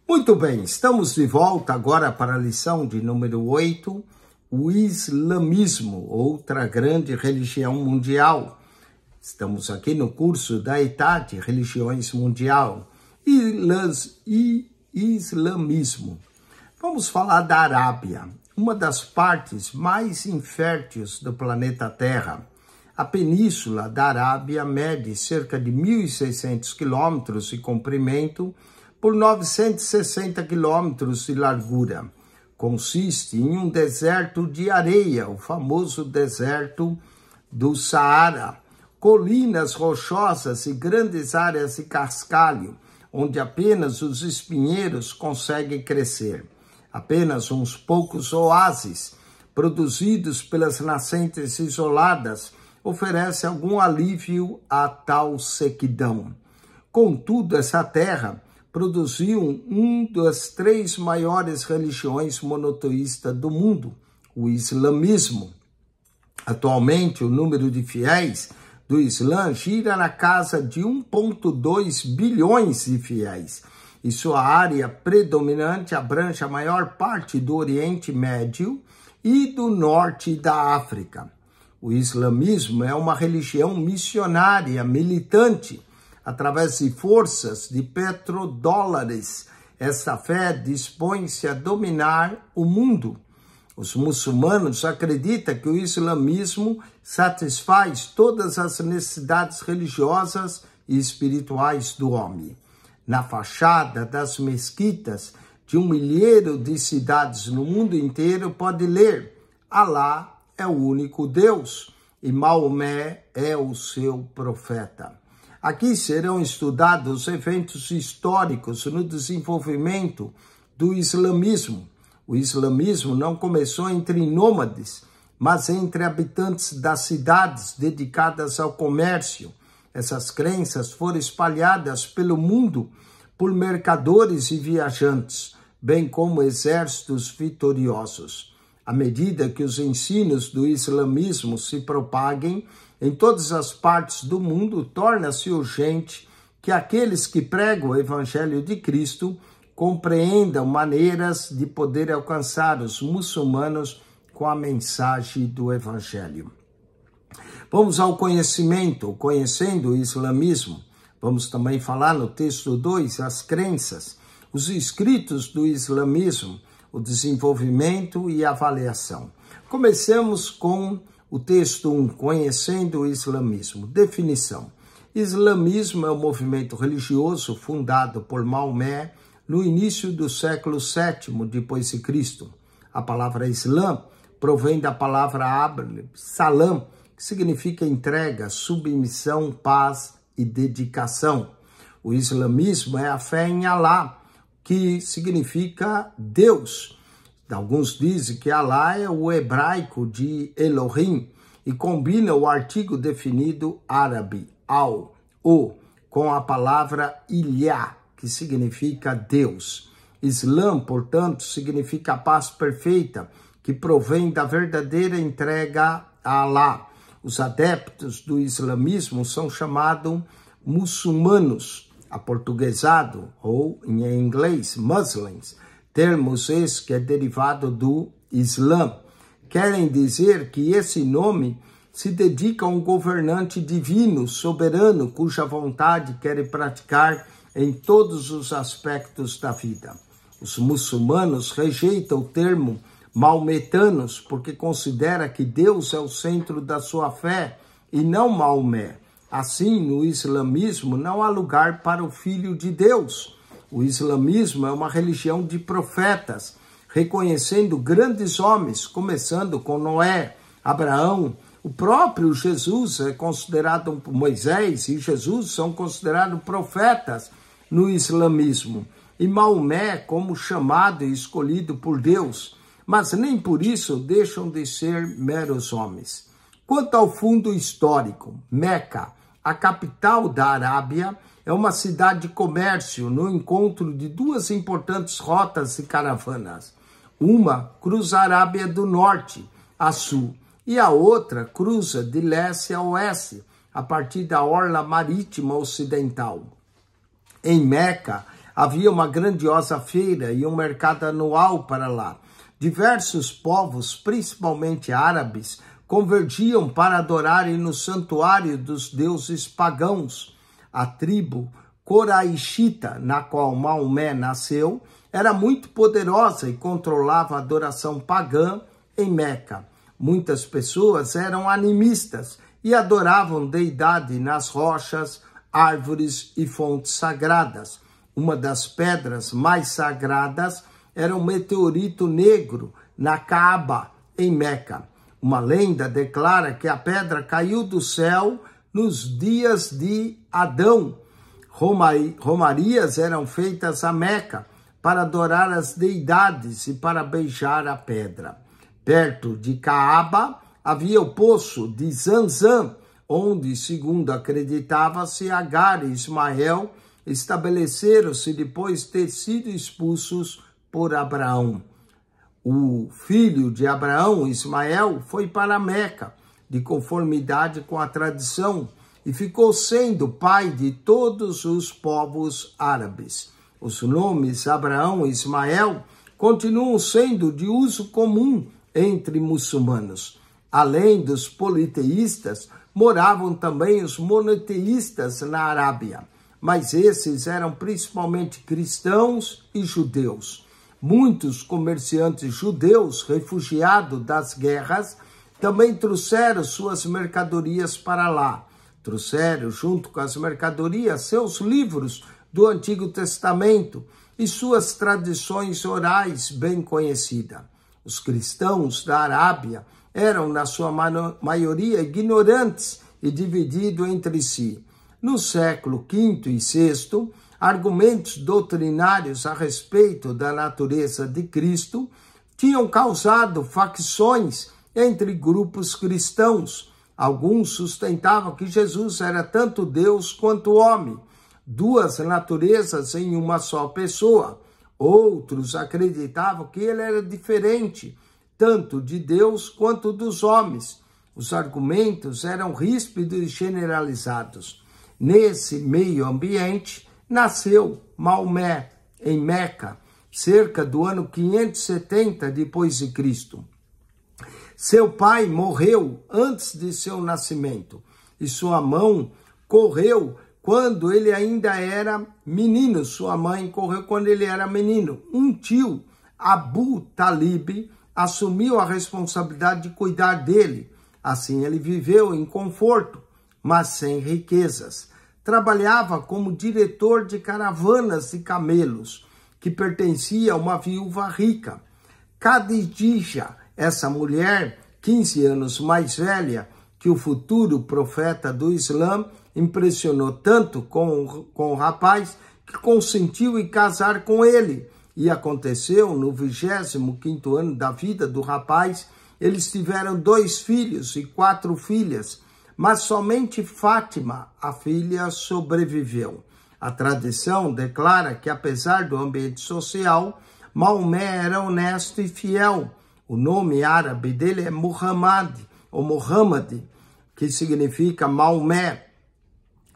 Muito bem, estamos de volta agora para a lição de número 8, o islamismo, outra grande religião mundial. Estamos aqui no curso da ETA de Religiões Mundial, islamismo. Vamos falar da Arábia, uma das partes mais inférteis do planeta Terra. A península da Arábia mede cerca de 1.600 quilômetros de comprimento por 960 quilômetros de largura. Consiste em um deserto de areia, o famoso deserto do Saara, colinas rochosas e grandes áreas de cascalho, onde apenas os espinheiros conseguem crescer. Apenas uns poucos oásis, produzidos pelas nascentes isoladas, oferecem algum alívio a tal sequidão. Contudo, essa terra produziu uma das três maiores religiões monoteístas do mundo, o islamismo. Atualmente, o número de fiéis do Islã gira na casa de 1,2 bilhões de fiéis, e sua área predominante abrange a maior parte do Oriente Médio e do norte da África. O islamismo é uma religião missionária, militante, através de forças de petrodólares. Esta fé dispõe-se a dominar o mundo. Os muçulmanos acreditam que o islamismo satisfaz todas as necessidades religiosas e espirituais do homem. Na fachada das mesquitas de 1 milheiro de cidades no mundo inteiro pode ler: Alá é o único Deus e Maomé é o seu profeta. Aqui serão estudados eventos históricos no desenvolvimento do islamismo. O islamismo não começou entre nômades, mas entre habitantes das cidades dedicadas ao comércio. Essas crenças foram espalhadas pelo mundo por mercadores e viajantes, bem como exércitos vitoriosos. À medida que os ensinos do islamismo se propaguem em todas as partes do mundo, torna-se urgente que aqueles que pregam o Evangelho de Cristo compreendam maneiras de poder alcançar os muçulmanos com a mensagem do Evangelho. Vamos ao conhecimento, conhecendo o islamismo. Vamos também falar no texto 2, as crenças, os escritos do islamismo, o desenvolvimento e avaliação. Comecemos com o texto 1, conhecendo o islamismo. Definição. Islamismo é um movimento religioso fundado por Maomé no início do século VII depois de Cristo. A palavra Islã provém da palavra árabe salam, que significa entrega, submissão, paz e dedicação. O islamismo é a fé em Alá, que significa Deus. Alguns dizem que Alá é o hebraico de Elohim e combina o artigo definido árabe, o, com a palavra Ilá, que significa Deus. Islã, portanto, significa a paz perfeita, que provém da verdadeira entrega a Alá. Os adeptos do islamismo são chamados muçulmanos, aportuguesado, ou em inglês, Muslims, termos esse que é derivado do Islã. Querem dizer que esse nome se dedica a um governante divino, soberano, cuja vontade querem praticar em todos os aspectos da vida. Os muçulmanos rejeitam o termo maometanos porque considera que Deus é o centro da sua fé e não Maomé. Assim, no islamismo não há lugar para o Filho de Deus. O islamismo é uma religião de profetas, reconhecendo grandes homens, começando com Noé, Abraão. O próprio Jesus é considerado, Moisés e Jesus são considerados profetas no islamismo. E Maomé como chamado e escolhido por Deus, mas nem por isso deixam de ser meros homens. Quanto ao fundo histórico, Meca, a capital da Arábia, é uma cidade de comércio no encontro de duas importantes rotas e caravanas. Uma cruza a Arábia do Norte a Sul e a outra cruza de leste a oeste, a partir da orla marítima ocidental. Em Meca, Havia uma grandiosa feira e um mercado anual para lá. Diversos povos, principalmente árabes, convergiam para adorarem no santuário dos deuses pagãos. A tribo coraixita, na qual Maomé nasceu, era muito poderosa e controlava a adoração pagã em Meca. Muitas pessoas eram animistas e adoravam deidade nas rochas, árvores e fontes sagradas. Uma das pedras mais sagradas era um meteorito negro na Kaaba, em Meca. Uma lenda declara que a pedra caiu do céu nos dias de Adão. Romarias eram feitas a Meca para adorar as deidades e para beijar a pedra. Perto de Kaaba havia o poço de Zanzã, onde, segundo acreditava-se, Agar e Ismael estabeleceram-se depois de ter sido expulsos por Abraão. O filho de Abraão, Ismael, foi para Meca, de conformidade com a tradição, e ficou sendo pai de todos os povos árabes. Os nomes Abraão e Ismael continuam sendo de uso comum entre muçulmanos. Além dos politeístas, moravam também os monoteístas na Arábia, mas esses eram principalmente cristãos e judeus. Muitos comerciantes judeus, refugiados das guerras, também trouxeram suas mercadorias para lá. Trouxeram, junto com as mercadorias, seus livros do Antigo Testamento e suas tradições orais bem conhecidas. Os cristãos da Arábia eram, na sua maioria, ignorantes e divididos entre si. No século V e VI, argumentos doutrinários a respeito da natureza de Cristo tinham causado facções entre grupos cristãos. Alguns sustentavam que Jesus era tanto Deus quanto homem, duas naturezas em uma só pessoa. Outros acreditavam que ele era diferente, tanto de Deus quanto dos homens. Os argumentos eram ríspidos e generalizados. Nesse meio ambiente, nasceu Maomé, em Meca, cerca do ano 570 depois de Cristo. Seu pai morreu antes de seu nascimento e sua mãe correu quando ele ainda era menino. Sua mãe correu quando ele era menino. Um tio, Abu Talib, assumiu a responsabilidade de cuidar dele. Assim ele viveu em conforto, mas sem riquezas. Trabalhava como diretor de caravanas de camelos, que pertencia a uma viúva rica. Khadija, essa mulher, 15 anos mais velha que o futuro profeta do Islã, impressionou tanto com o rapaz que consentiu em casar com ele. E aconteceu no 25º ano da vida do rapaz, eles tiveram 2 filhos e 4 filhas, mas somente Fátima, a filha, sobreviveu. A tradição declara que, apesar do ambiente social, Maomé era honesto e fiel. O nome árabe dele é Muhammad, ou Muhammad, que significa Maomé,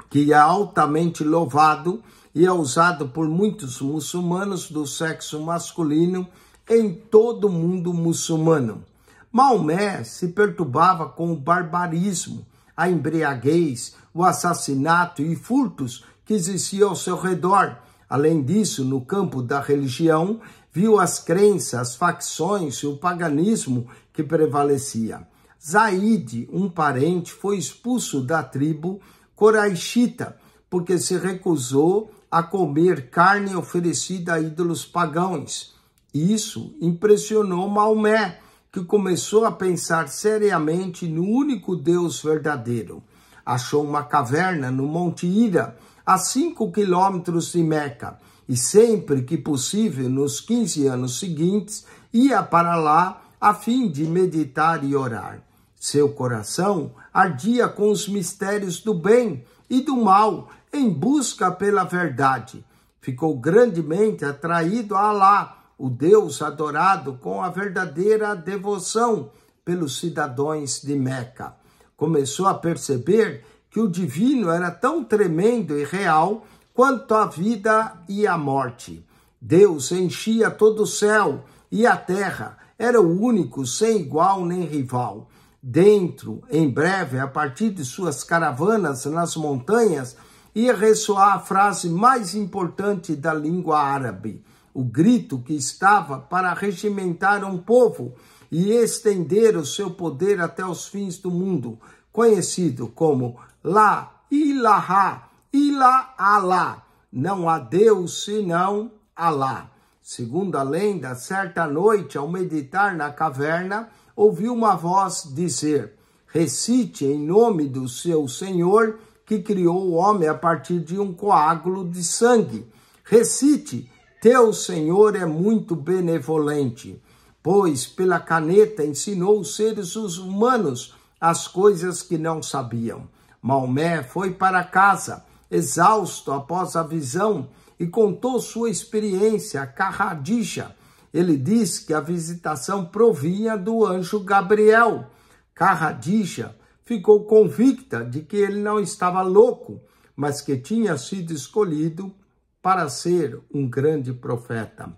que é altamente louvado e é usado por muitos muçulmanos do sexo masculino em todo o mundo muçulmano. Maomé se perturbava com o barbarismo, a embriaguez, o assassinato e furtos que existiam ao seu redor. Além disso, no campo da religião, viu as crenças, as facções e o paganismo que prevalecia. Zaid, um parente, foi expulso da tribo coraixita porque se recusou a comer carne oferecida a ídolos pagãos. Isso impressionou Maomé, que começou a pensar seriamente no único Deus verdadeiro. Achou uma caverna no Monte Hira, a 5 quilômetros de Meca, e sempre que possível, nos 15 anos seguintes, ia para lá a fim de meditar e orar. Seu coração ardia com os mistérios do bem e do mal, em busca pela verdade. Ficou grandemente atraído a Alá, o Deus adorado com a verdadeira devoção pelos cidadãos de Meca. Começou a perceber que o divino era tão tremendo e real quanto à vida e à morte. Deus enchia todo o céu e a terra, era o único, sem igual nem rival. Dentro, em breve, a partir de suas caravanas nas montanhas, ia ressoar a frase mais importante da língua árabe, o grito que estava para regimentar um povo e estender o seu poder até os fins do mundo, conhecido como La ilaha illa Allah, não há Deus senão Alá. Segundo a lenda, certa noite, ao meditar na caverna, ouviu uma voz dizer: recite em nome do seu Senhor, que criou o homem a partir de um coágulo de sangue. Recite, teu Senhor é muito benevolente, pois pela caneta ensinou os seres humanos as coisas que não sabiam. Maomé foi para casa, exausto após a visão, e contou sua experiência a Khadija. Ele disse que a visitação provinha do anjo Gabriel. Khadija ficou convicta de que ele não estava louco, mas que tinha sido escolhido para ser um grande profeta.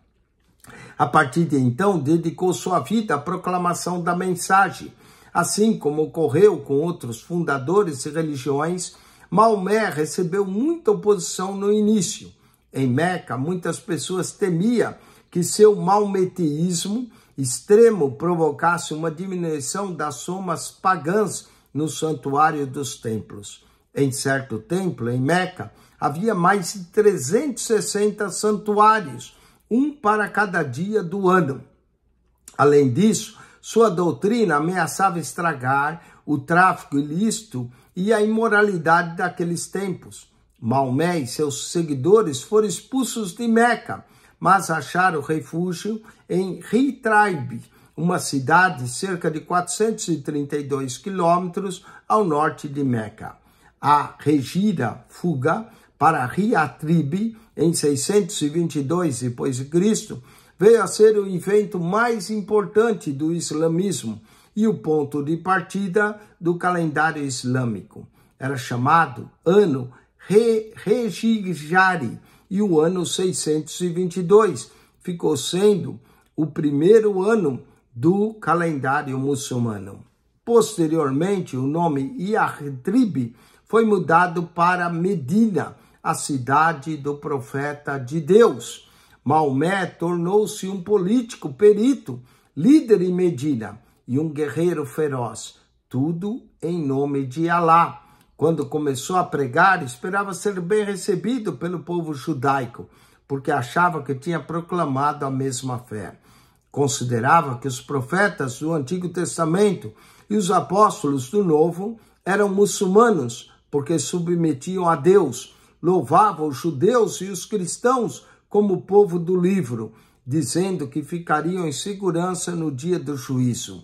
A partir de então, dedicou sua vida à proclamação da mensagem. Assim como ocorreu com outros fundadores de religiões, Maomé recebeu muita oposição no início. Em Meca, muitas pessoas temiam que seu maometeísmo extremo provocasse uma diminuição das somas pagãs no santuário dos templos. Em certo templo, em Meca, havia mais de 360 santuários, um para cada dia do ano. Além disso, sua doutrina ameaçava estragar o tráfico ilícito e a imoralidade daqueles tempos. Maomé e seus seguidores foram expulsos de Meca, mas acharam refúgio em Ritraib, uma cidade cerca de 432 quilômetros ao norte de Meca. A regira fuga para Riatrib em 622 d.C., veio a ser o evento mais importante do islamismo e o ponto de partida do calendário islâmico. Era chamado Ano Hejri e o ano 622 ficou sendo o primeiro ano do calendário muçulmano. Posteriormente, o nome Yatrib foi mudado para Medina, a cidade do profeta de Deus. Maomé tornou-se um político perito, líder em Medina e um guerreiro feroz, tudo em nome de Alá. Quando começou a pregar, esperava ser bem recebido pelo povo judaico, porque achava que tinha proclamado a mesma fé. Considerava que os profetas do Antigo Testamento e os apóstolos do Novo eram muçulmanos, porque submetiam a Deus, louvavam os judeus e os cristãos como povo do livro, dizendo que ficariam em segurança no dia do juízo.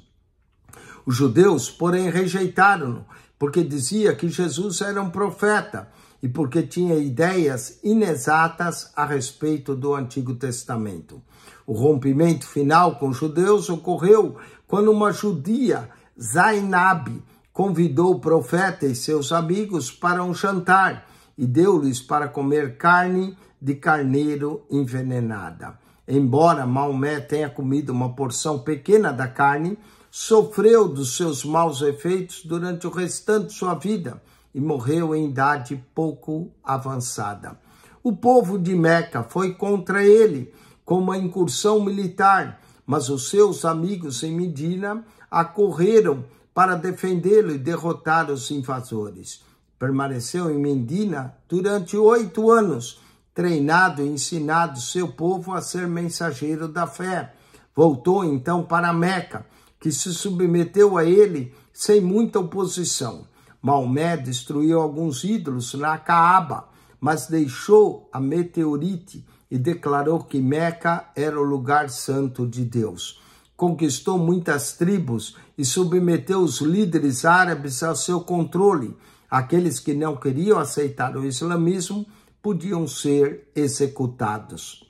Os judeus, porém, rejeitaram-no, porque dizia que Jesus era um profeta e porque tinha ideias inexatas a respeito do Antigo Testamento. O rompimento final com os judeus ocorreu quando uma judia, Zainab, convidou o profeta e seus amigos para um jantar e deu-lhes para comer carne de carneiro envenenada. Embora Maomé tenha comido uma porção pequena da carne, sofreu dos seus maus efeitos durante o restante de sua vida e morreu em idade pouco avançada. O povo de Meca foi contra ele com uma incursão militar, mas os seus amigos em Medina acorreram para defendê-lo e derrotar os invasores. Permaneceu em Medina durante 8 anos, treinado e ensinado seu povo a ser mensageiro da fé. Voltou então para Meca, que se submeteu a ele sem muita oposição. Maomé destruiu alguns ídolos na Caaba, mas deixou a meteorite e declarou que Meca era o lugar santo de Deus. Conquistou muitas tribos e submeteu os líderes árabes ao seu controle. Aqueles que não queriam aceitar o islamismo podiam ser executados.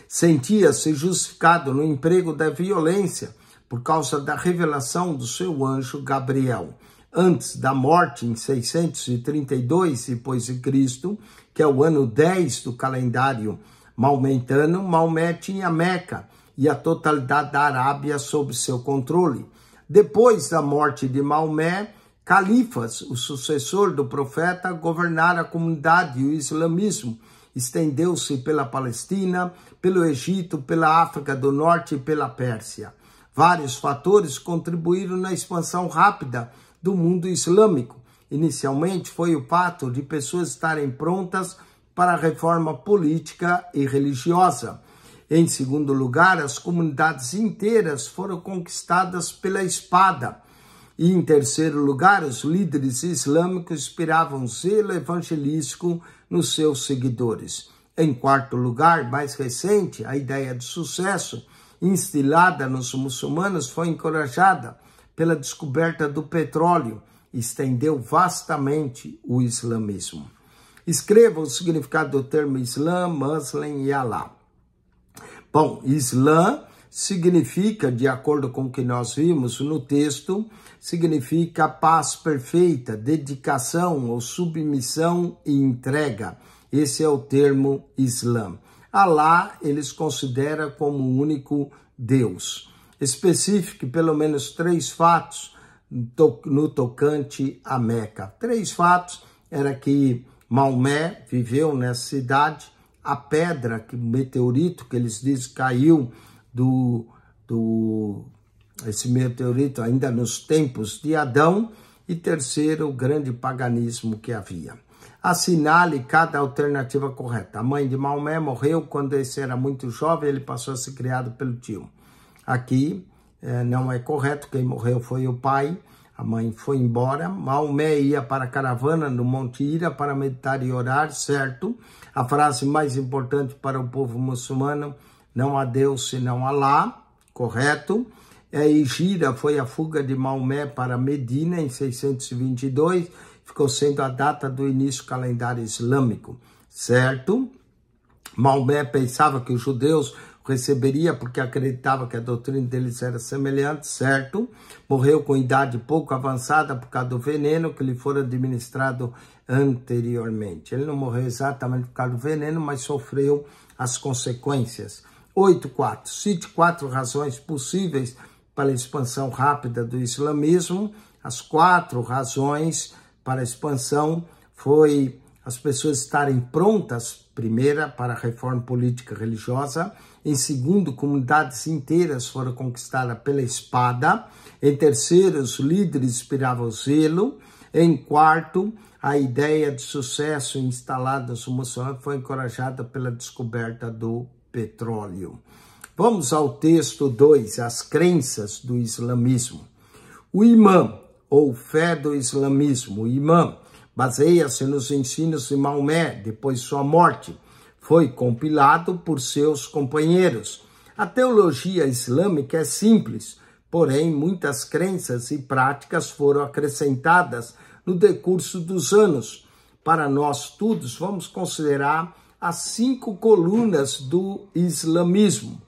Sentia-se justificado no emprego da violência por causa da revelação do seu anjo Gabriel. antes da morte, em 632 depois de Cristo, que é o ano 10 do calendário maometano, Maomé tinha Meca e a totalidade da Arábia sob seu controle. Depois da morte de Maomé, califas, o sucessor do profeta, governaram a comunidade e o islamismo estendeu-se pela Palestina, pelo Egito, pela África do Norte e pela Pérsia. Vários fatores contribuíram na expansão rápida do mundo islâmico. Inicialmente foi o fato de pessoas estarem prontas para a reforma política e religiosa. Em segundo lugar, as comunidades inteiras foram conquistadas pela espada. E em terceiro lugar, os líderes islâmicos inspiravam zelo evangelístico nos seus seguidores. Em quarto lugar, mais recente, a ideia de sucesso instilada nos muçulmanos foi encorajada pela descoberta do petróleo e estendeu vastamente o islamismo. Escreva o significado do termo Islã, Muslim e Alá. Bom, Islã significa, de acordo com o que nós vimos no texto, significa paz perfeita, dedicação ou submissão e entrega. Esse é o termo Islã. Alá eles consideram como o único Deus. Especifique pelo menos 3 fatos no tocante a Meca. 3 fatos era que Maomé viveu nessa cidade, a pedra, o meteorito que eles dizem caiu esse meteorito ainda nos tempos de Adão, e terceiro, o grande paganismo que havia. Assinale cada alternativa correta. A mãe de Maomé morreu quando esse era muito jovem, ele passou a ser criado pelo tio. Aqui não é correto, quem morreu foi o pai, a mãe foi embora. Maomé ia para a caravana no Monte Hira para meditar e orar, certo? A frase mais importante para o povo muçulmano: não há Deus senão Alá, correto? Hijra foi a fuga de Maomé para Medina em 622, ficou sendo a data do início do calendário islâmico, certo? Maomé pensava que os judeus receberia porque acreditava que a doutrina deles era semelhante, certo? Morreu com idade pouco avançada por causa do veneno que lhe fora administrado anteriormente. Ele não morreu exatamente por causa do veneno, mas sofreu as consequências. 8.4. Cite 4 razões possíveis para a expansão rápida do islamismo. As 4 razões para a expansão foi as pessoas estarem prontas, primeira, para a reforma política e religiosa. Em segundo, comunidades inteiras foram conquistadas pela espada. Em terceiro, os líderes inspiravam zelo. Em quarto, a ideia de sucesso instalada nos muçulmanos foi encorajada pela descoberta do petróleo. Vamos ao texto 2, as crenças do islamismo. O imã, ou fé do islamismo, o imã, baseia-se nos ensinos de Maomé depois de sua morte. Foi compilado por seus companheiros. A teologia islâmica é simples, porém muitas crenças e práticas foram acrescentadas no decurso dos anos. Para nós todos, vamos considerar as 5 colunas do islamismo.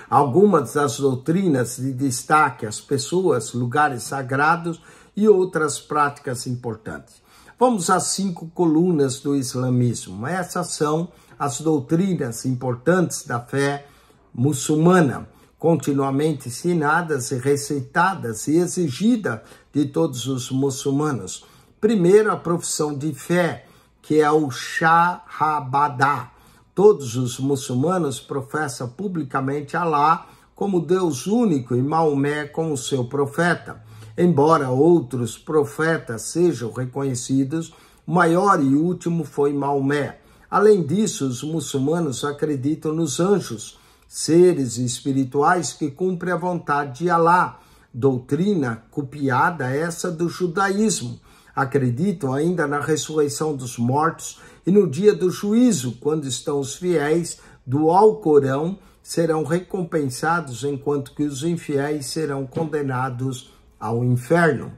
Algumas das doutrinas de destaque, as pessoas, lugares sagrados e outras práticas importantes. Vamos às 5 colunas do islamismo. Essas são as doutrinas importantes da fé muçulmana, continuamente ensinadas e recitadas e exigidas de todos os muçulmanos. Primeiro, a profissão de fé, que é o Shahabadah. Todos os muçulmanos professam publicamente Alá como Deus único e Maomé como seu profeta. Embora outros profetas sejam reconhecidos, o maior e último foi Maomé. Além disso, os muçulmanos acreditam nos anjos, seres espirituais que cumprem a vontade de Alá, doutrina copiada essa do judaísmo. Acreditam ainda na ressurreição dos mortos e no dia do juízo, quando estão os fiéis do Alcorão, serão recompensados, enquanto que os infiéis serão condenados ao inferno.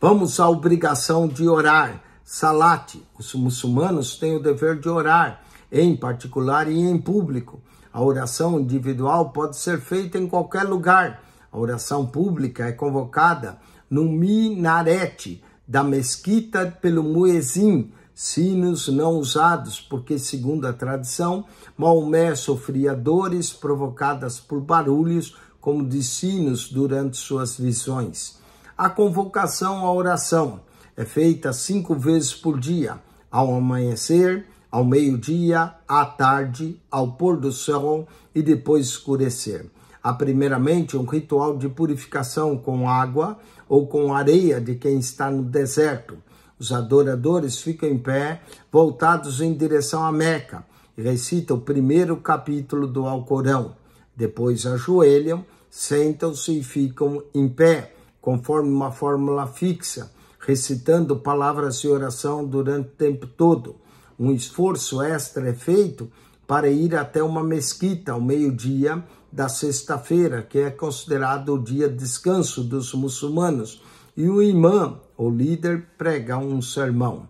Vamos à obrigação de orar, salat. Os muçulmanos têm o dever de orar, em particular e em público. A oração individual pode ser feita em qualquer lugar. A oração pública é convocada no minarete da mesquita pelo muezim, sinos não usados, porque, segundo a tradição, Maomé sofria dores provocadas por barulhos, como de sinos, durante suas visões. A convocação à oração é feita 5 vezes por dia, ao amanhecer, ao meio-dia, à tarde, ao pôr do sol e depois escurecer. Há primeiramente um ritual de purificação com água ou com areia de quem está no deserto. Os adoradores ficam em pé, voltados em direção a Meca, e recitam o primeiro capítulo do Alcorão. Depois ajoelham, sentam-se e ficam em pé, conforme uma fórmula fixa, recitando palavras de oração durante o tempo todo. Um esforço extra é feito para ir até uma mesquita ao meio-dia da sexta-feira, que é considerado o dia de descanso dos muçulmanos, e o imã, o líder, prega um sermão.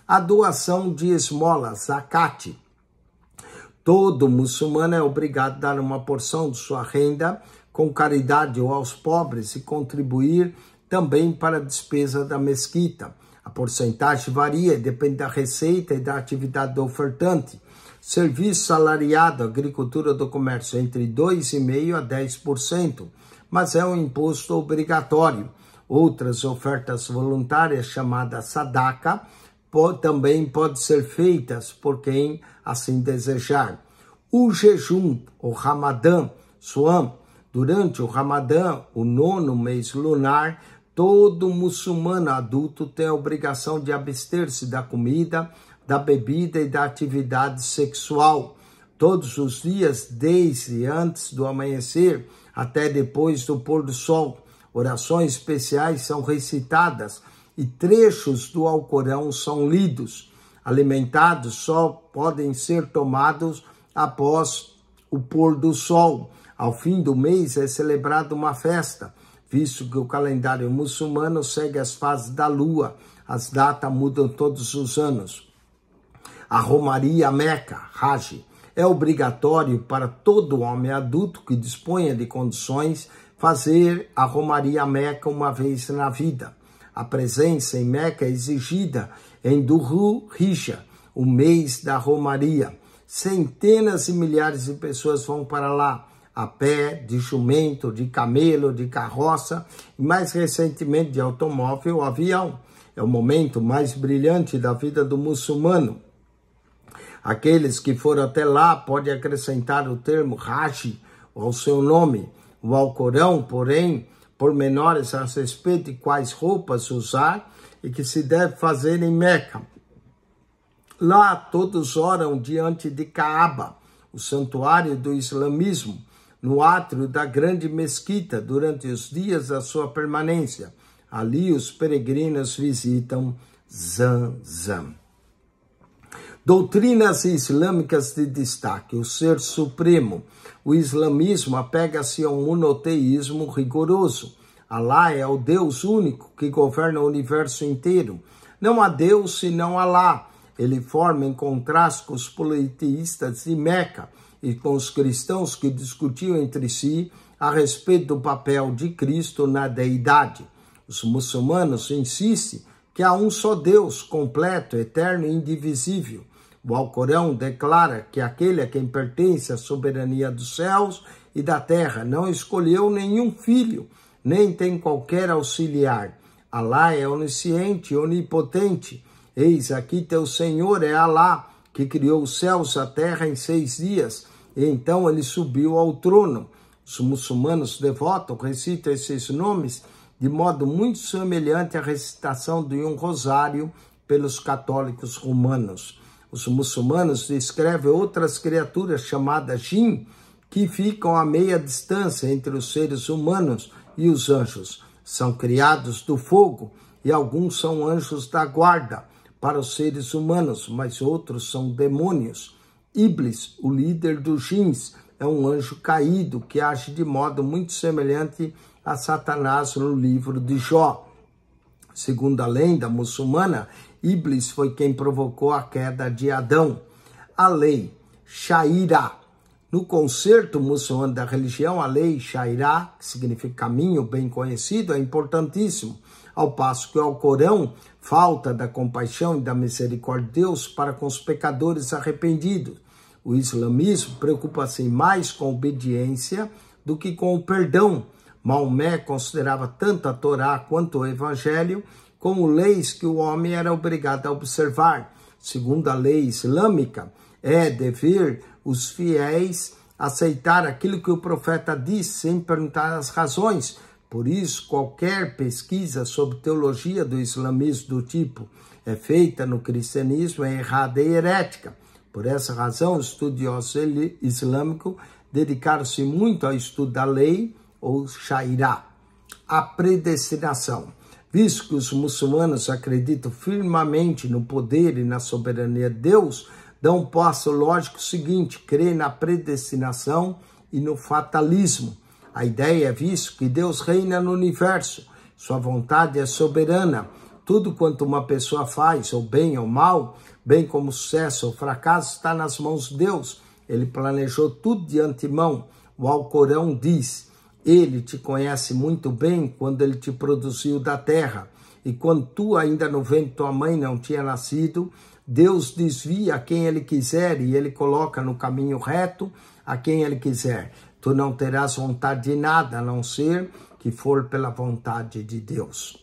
A doação de esmolas, zakat. Todo muçulmano é obrigado a dar uma porção de sua renda com caridade ou aos pobres e contribuir também para a despesa da mesquita. A porcentagem varia, depende da receita e da atividade do ofertante. Serviço salariado, agricultura do comércio, entre 2,5% a 10%, mas é um imposto obrigatório. Outras ofertas voluntárias, chamadas sadaka, também podem ser feitas por quem assim desejar. O jejum, o Ramadã, Suam, durante o Ramadã, o 9º mês lunar, todo muçulmano adulto tem a obrigação de abster-se da comida, da bebida e da atividade sexual, todos os dias, desde antes do amanhecer até depois do pôr do sol. Orações especiais são recitadas e trechos do Alcorão são lidos. Alimentados só podem ser tomados após o pôr do sol. Ao fim do mês é celebrada uma festa, visto que o calendário muçulmano segue as fases da lua. As datas mudam todos os anos. A Romaria Meca, Hajj, é obrigatório para todo homem adulto que disponha de condições fazer a Romaria Meca uma vez na vida. A presença em Meca é exigida em Dhul Hijjah, o mês da Romaria. Centenas e milhares de pessoas vão para lá, a pé, de jumento, de camelo, de carroça e mais recentemente de automóvel ou avião. É o momento mais brilhante da vida do muçulmano. Aqueles que foram até lá podem acrescentar o termo Hajj ao seu nome. O Alcorão, porém, pormenores a respeito de quais roupas usar e que se deve fazer em Meca. Lá todos oram diante de Kaaba, o santuário do islamismo, no átrio da grande mesquita durante os dias da sua permanência. Ali os peregrinos visitam Zamzam. Doutrinas islâmicas de destaque. O Ser Supremo. O islamismo apega-se a um monoteísmo rigoroso. Alá é o Deus único que governa o universo inteiro. Não há Deus senão Alá. Ele forma em contraste com os politeístas de Meca e com os cristãos que discutiam entre si a respeito do papel de Cristo na deidade. Os muçulmanos insistem que há um só Deus, completo, eterno e indivisível. O Alcorão declara que aquele a quem pertence a soberania dos céus e da terra não escolheu nenhum filho, nem tem qualquer auxiliar. Alá é onisciente e onipotente. Eis aqui teu Senhor é Alá, que criou os céus e a terra em 6 dias, e então ele subiu ao trono. Os muçulmanos devotos recitam esses nomes de modo muito semelhante à recitação de um rosário pelos católicos romanos. Os muçulmanos descrevem outras criaturas chamadas jin, que ficam a meia distância entre os seres humanos e os anjos. São criados do fogo e alguns são anjos da guarda para os seres humanos, mas outros são demônios. Iblis, o líder dos jins, é um anjo caído que age de modo muito semelhante a Satanás no livro de Jó. Segundo a lenda muçulmana, Iblis foi quem provocou a queda de Adão. A lei Sharia. No concerto muçulmano da religião, a lei Sharia, que significa caminho bem conhecido, é importantíssimo. ao passo que o Alcorão falta da compaixão e da misericórdia de Deus para com os pecadores arrependidos. O islamismo preocupa-se mais com a obediência do que com o perdão. Maomé considerava tanto a Torá quanto o Evangelho como leis que o homem era obrigado a observar. Segundo a lei islâmica, é dever os fiéis aceitar aquilo que o profeta diz sem perguntar as razões. Por isso, qualquer pesquisa sobre teologia do islamismo do tipo é feita no cristianismo é errada e herética. Por essa razão, os estudiosos islâmicos dedicaram-se muito ao estudo da lei, ou Sharia. A predestinação. Visto que os muçulmanos acreditam firmemente no poder e na soberania de Deus, dão um passo lógico seguinte: crer na predestinação e no fatalismo. A ideia é visto que Deus reina no universo, sua vontade é soberana. Tudo quanto uma pessoa faz, ou bem ou mal, bem como sucesso ou fracasso, está nas mãos de Deus. Ele planejou tudo de antemão. O Alcorão diz: Ele te conhece muito bem quando Ele te produziu da terra. E quando tu ainda no ventre de tua mãe não tinha nascido, Deus desvia a quem Ele quiser e Ele coloca no caminho reto a quem Ele quiser. Tu não terás vontade de nada, a não ser que for pela vontade de Deus.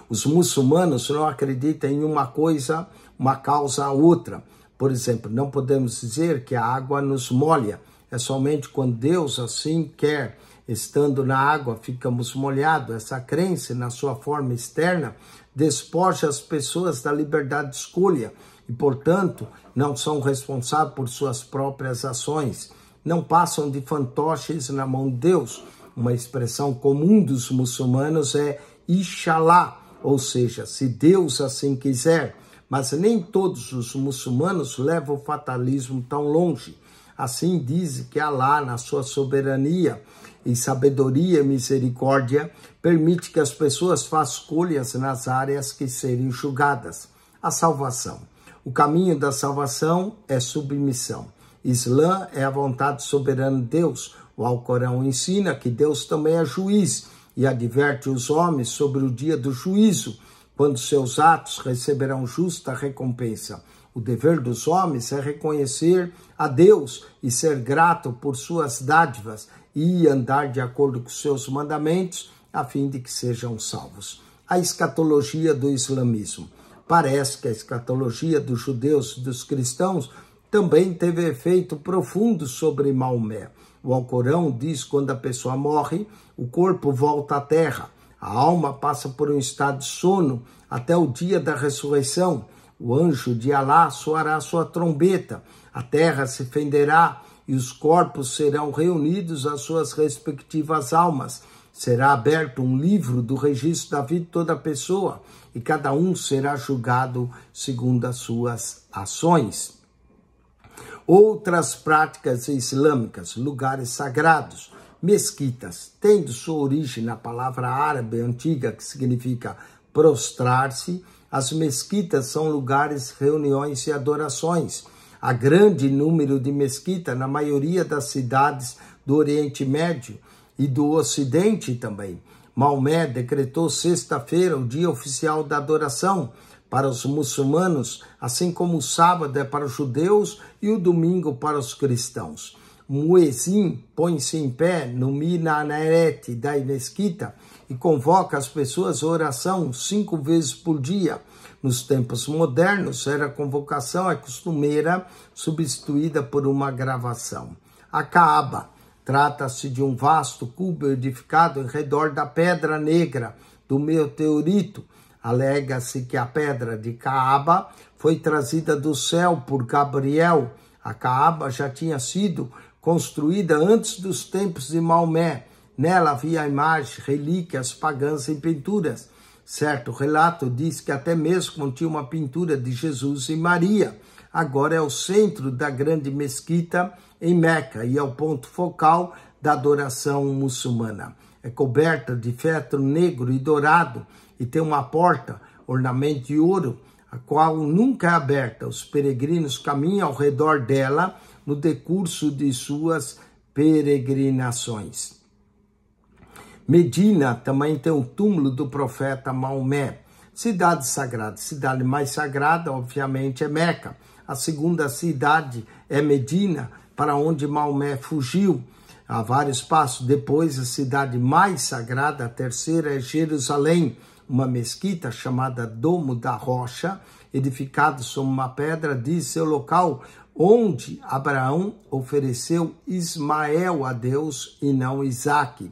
Os muçulmanos não acreditam em uma coisa, uma causa a outra. Por exemplo, não podemos dizer que a água nos molha. É somente quando Deus assim quer. Estando na água, ficamos molhados. Essa crença, na sua forma externa, despoja as pessoas da liberdade de escolha e, portanto, não são responsáveis por suas próprias ações. Não passam de fantoches na mão de Deus. Uma expressão comum dos muçulmanos é Inshallah, ou seja, se Deus assim quiser. Mas nem todos os muçulmanos levam o fatalismo tão longe. Assim diz que Allah, na sua soberania e sabedoria e misericórdia, permite que as pessoas façam escolhas nas áreas que serem julgadas. A salvação. O caminho da salvação é submissão. Islã é a vontade soberana de Deus. O Alcorão ensina que Deus também é juiz e adverte os homens sobre o dia do juízo, quando seus atos receberão justa recompensa. O dever dos homens é reconhecer a Deus e ser grato por suas dádivas e andar de acordo com seus mandamentos, a fim de que sejam salvos. A escatologia do islamismo. Parece que a escatologia dos judeus e dos cristãos também teve efeito profundo sobre Maomé. O Alcorão diz que quando a pessoa morre, o corpo volta à terra. A alma passa por um estado de sono até o dia da ressurreição. O anjo de Alá soará sua trombeta. A terra se fenderá e os corpos serão reunidos às suas respectivas almas. Será aberto um livro do registro da vida de toda pessoa e cada um será julgado segundo as suas ações. Outras práticas islâmicas, lugares sagrados, mesquitas, tendo sua origem na palavra árabe antiga que significa prostrar-se, as mesquitas são lugares de reuniões e adorações. Há grande número de mesquitas na maioria das cidades do Oriente Médio e do Ocidente também. Maomé decretou sexta-feira o dia oficial da adoração para os muçulmanos, assim como o sábado é para os judeus e o domingo para os cristãos. Muezim põe-se em pé no minaret da mesquita e convoca as pessoas à oração 5 vezes por dia. Nos tempos modernos, a convocação é costumeira, substituída por uma gravação. A Kaaba trata-se de um vasto cubo edificado em redor da pedra negra do meteorito. Alega-se que a pedra de Kaaba foi trazida do céu por Gabriel. A Kaaba já tinha sido construída antes dos tempos de Maomé. Nela havia imagens, relíquias pagãs em pinturas. Certo relato diz que até mesmo continha uma pintura de Jesus e Maria. Agora é o centro da grande mesquita em Meca e é o ponto focal da adoração muçulmana. É coberta de feltro negro e dourado e tem uma porta, ornamento de ouro, a qual nunca é aberta. Os peregrinos caminham ao redor dela no decurso de suas peregrinações. Medina também tem o túmulo do profeta Maomé. Cidade sagrada. Cidade mais sagrada, obviamente, é Meca. A segunda cidade é Medina, para onde Maomé fugiu há vários passos. Depois, a cidade mais sagrada, a terceira, é Jerusalém, uma mesquita chamada Domo da Rocha, edificado sobre uma pedra, diz seu local, onde Abraão ofereceu Ismael a Deus e não Isaque.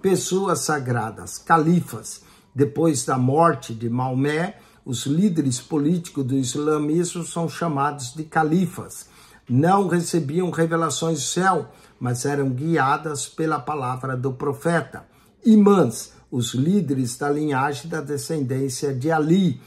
Pessoas sagradas, califas. Depois da morte de Maomé, os líderes políticos do islamismo são chamados de califas. Não recebiam revelações do céu, mas eram guiadas pela palavra do profeta. Imãs, os líderes da linhagem da descendência de Ali,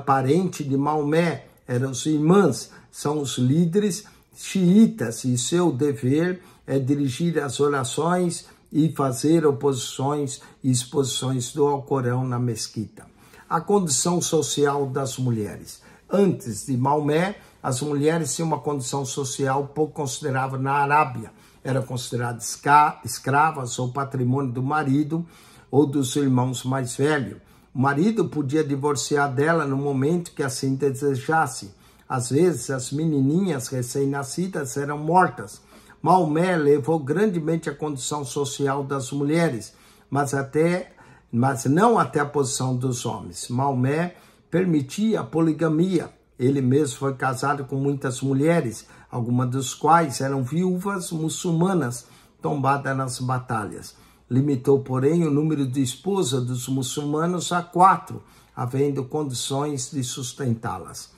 parente de Maomé, eram os imãs, são os líderes xiitas, e seu dever é dirigir as orações e fazer oposições e exposições do Alcorão na mesquita. A condição social das mulheres. Antes de Maomé, as mulheres tinham uma condição social pouco considerável na Arábia. Eram consideradas escravas ou patrimônio do marido ou dos irmãos mais velhos. O marido podia divorciar dela no momento que assim desejasse. Às vezes, as menininhas recém-nascidas eram mortas. Maomé levou grandemente a condição social das mulheres, mas não até a posição dos homens. Maomé permitia a poligamia. Ele mesmo foi casado com muitas mulheres, algumas das quais eram viúvas muçulmanas tombadas nas batalhas. Limitou, porém, o número de esposas dos muçulmanos a 4, havendo condições de sustentá-las.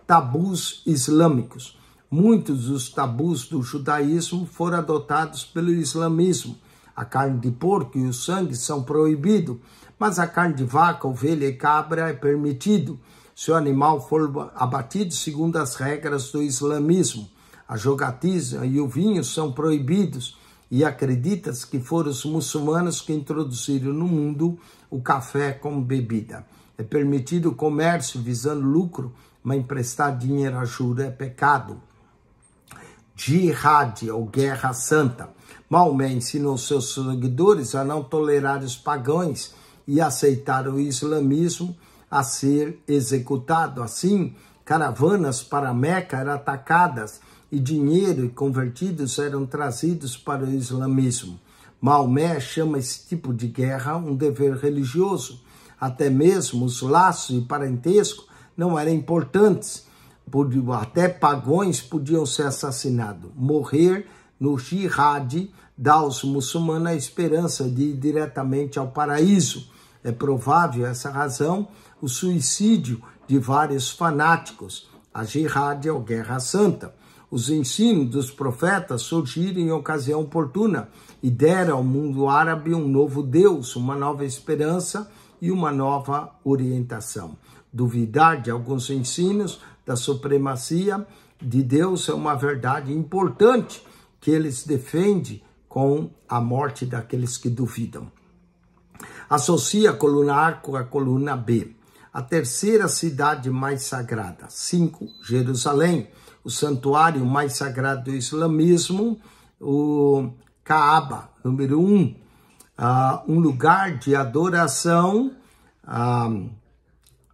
Tabus islâmicos. Muitos dos tabus do judaísmo foram adotados pelo islamismo. A carne de porco e o sangue são proibidos, mas a carne de vaca, ovelha e cabra é permitido, se o animal for abatido segundo as regras do islamismo. A jogatina e o vinho são proibidos, e acredita-se que foram os muçulmanos que introduziram no mundo o café como bebida. É permitido o comércio visando lucro, mas emprestar dinheiro a juros é pecado. Jihad, ou Guerra Santa. Maomé ensinou seus seguidores a não tolerar os pagãos e aceitar o islamismo a ser executado. Assim, caravanas para Meca eram atacadas e dinheiro e convertidos eram trazidos para o islamismo. Maomé chama esse tipo de guerra um dever religioso. Até mesmo os laços e parentesco não eram importantes. Até pagões podiam ser assassinados. Morrer no jihad dá aos muçulmanos a esperança de ir diretamente ao paraíso. É provável, essa razão, o suicídio de vários fanáticos. A jihad é a Guerra Santa. Os ensinos dos profetas surgiram em ocasião oportuna e deram ao mundo árabe um novo Deus, uma nova esperança e uma nova orientação. Duvidar de alguns ensinos da supremacia de Deus é uma verdade importante que eles defendem com a morte daqueles que duvidam. Associa a coluna A com a coluna B. A terceira cidade mais sagrada. 5. Jerusalém. O santuário mais sagrado do islamismo. O Kaaba, número 1. Um lugar de adoração.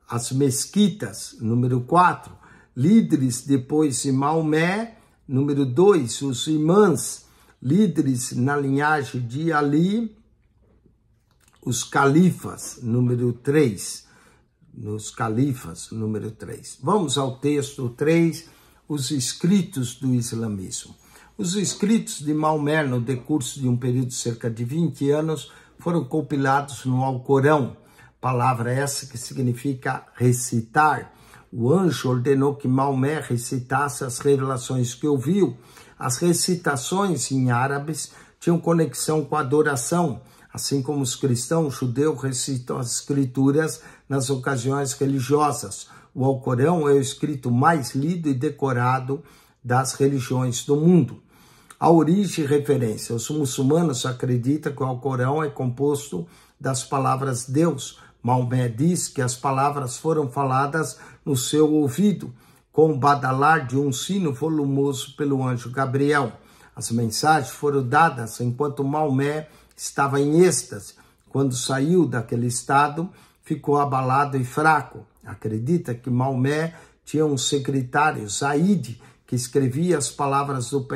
As mesquitas, número 4. Líderes depois de Maomé. Número 2. Os imãs, líderes na linhagem de Ali. Os califas, número 3. Nos califas, número 3. Vamos ao texto 3, os escritos do islamismo. Os escritos de Maomé, no decurso de um período de cerca de 20 anos, foram compilados no Alcorão. Palavra essa que significa recitar. O anjo ordenou que Maomé recitasse as revelações que ouviu. As recitações em árabes tinham conexão com a adoração, assim como os cristãos judeus recitam as escrituras nas ocasiões religiosas. O Alcorão é o escrito mais lido e decorado das religiões do mundo. A origem e referência. Os muçulmanos acreditam que o Alcorão é composto das palavras de Deus. Maomé diz que as palavras foram faladas no seu ouvido, com o badalar de um sino volumoso pelo anjo Gabriel. As mensagens foram dadas enquanto Maomé estava em êxtase. quando saiu daquele estado, ficou abalado e fraco. Acredita que Maomé tinha um secretário, Zaid, que escrevia as palavras do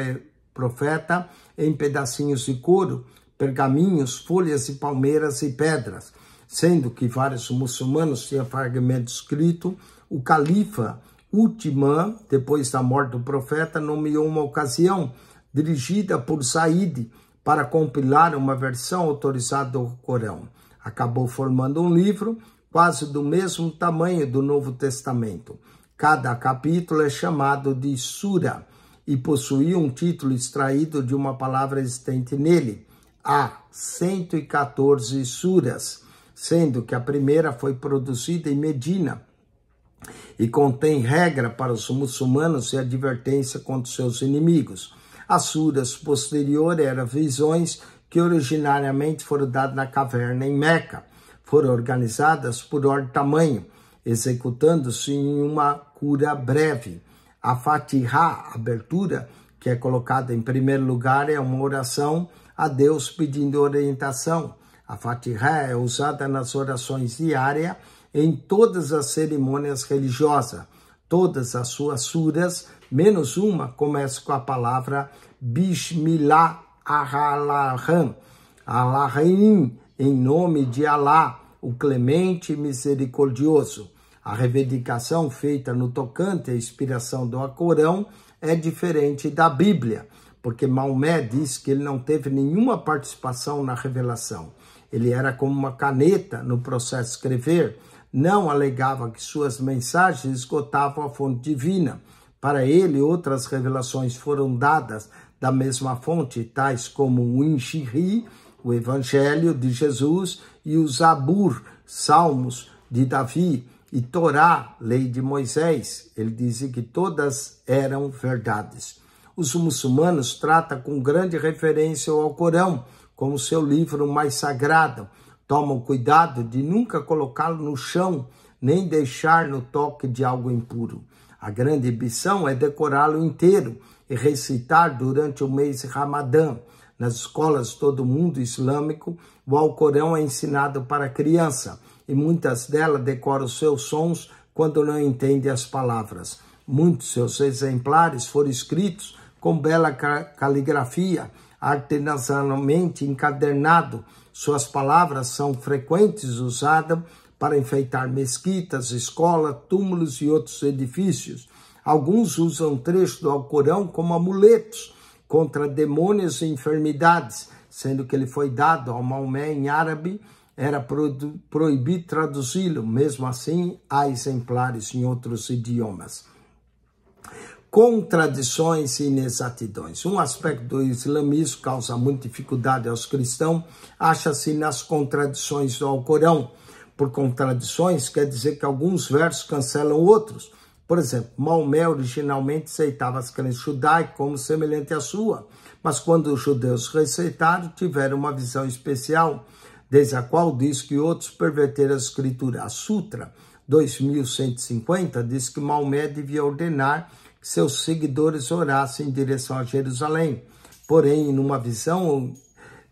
profeta em pedacinhos de couro, pergaminhos, folhas de palmeiras e pedras. Sendo que vários muçulmanos tinham fragmento escrito, o califa Uthman, depois da morte do profeta, nomeou uma ocasião dirigida por Zaid para compilar uma versão autorizada do Corão. Acabou formando um livro quase do mesmo tamanho do Novo Testamento. Cada capítulo é chamado de Sura e possui um título extraído de uma palavra existente nele. Há 114 suras, sendo que a primeira foi produzida em Medina e contém regra para os muçulmanos e advertência contra seus inimigos. As suras posteriores eram visões que originariamente foram dadas na caverna em Meca. Foram organizadas por ordem de tamanho, executando-se em uma cura breve. A Fatiha, abertura, que é colocada em primeiro lugar, é uma oração a Deus pedindo orientação. A Fatiha é usada nas orações diárias em todas as cerimônias religiosas. Todas as suas suras, menos uma, começam com a palavra Bismillah ar-Rahman, Allahim, em nome de Alá, o clemente e misericordioso. A reivindicação feita no tocante à inspiração do Alcorão é diferente da Bíblia, porque Maomé diz que ele não teve nenhuma participação na revelação. Ele era como uma caneta no processo de escrever, não alegava que suas mensagens esgotavam a fonte divina. Para ele, outras revelações foram dadas da mesma fonte, tais como o Injil, o Evangelho de Jesus, e o Zabur, Salmos de Davi, e Torá, lei de Moisés. Ele dizia que todas eram verdades. Os muçulmanos tratam com grande referência ao Alcorão como seu livro mais sagrado. Tomam cuidado de nunca colocá-lo no chão, nem deixar no toque de algo impuro. A grande ambição é decorá-lo inteiro e recitar durante o mês de Ramadã. Nas escolas de todo o mundo islâmico, o Alcorão é ensinado para criança e muitas delas decoram seus sons quando não entendem as palavras. Muitos de seus exemplares foram escritos com bela caligrafia, artesanalmente encadernado. Suas palavras são frequentes usadas para enfeitar mesquitas, escolas, túmulos e outros edifícios. Alguns usam trechos do Alcorão como amuletos contra demônios e enfermidades, sendo que ele foi dado ao Maomé em árabe, era proibido traduzi-lo. Mesmo assim, há exemplares em outros idiomas. Contradições e inexatidões. Um aspecto do islamismo que causa muita dificuldade aos cristãos acha-se nas contradições do Alcorão. Por contradições, quer dizer que alguns versos cancelam outros. Por exemplo, Maomé originalmente aceitava as crenças judaicas como semelhante à sua, mas quando os judeus rejeitaram, tiveram uma visão especial, desde a qual diz que outros perverteram a escritura. A Sutra 2150 diz que Maomé devia ordenar que seus seguidores orassem em direção a Jerusalém. Porém, numa visão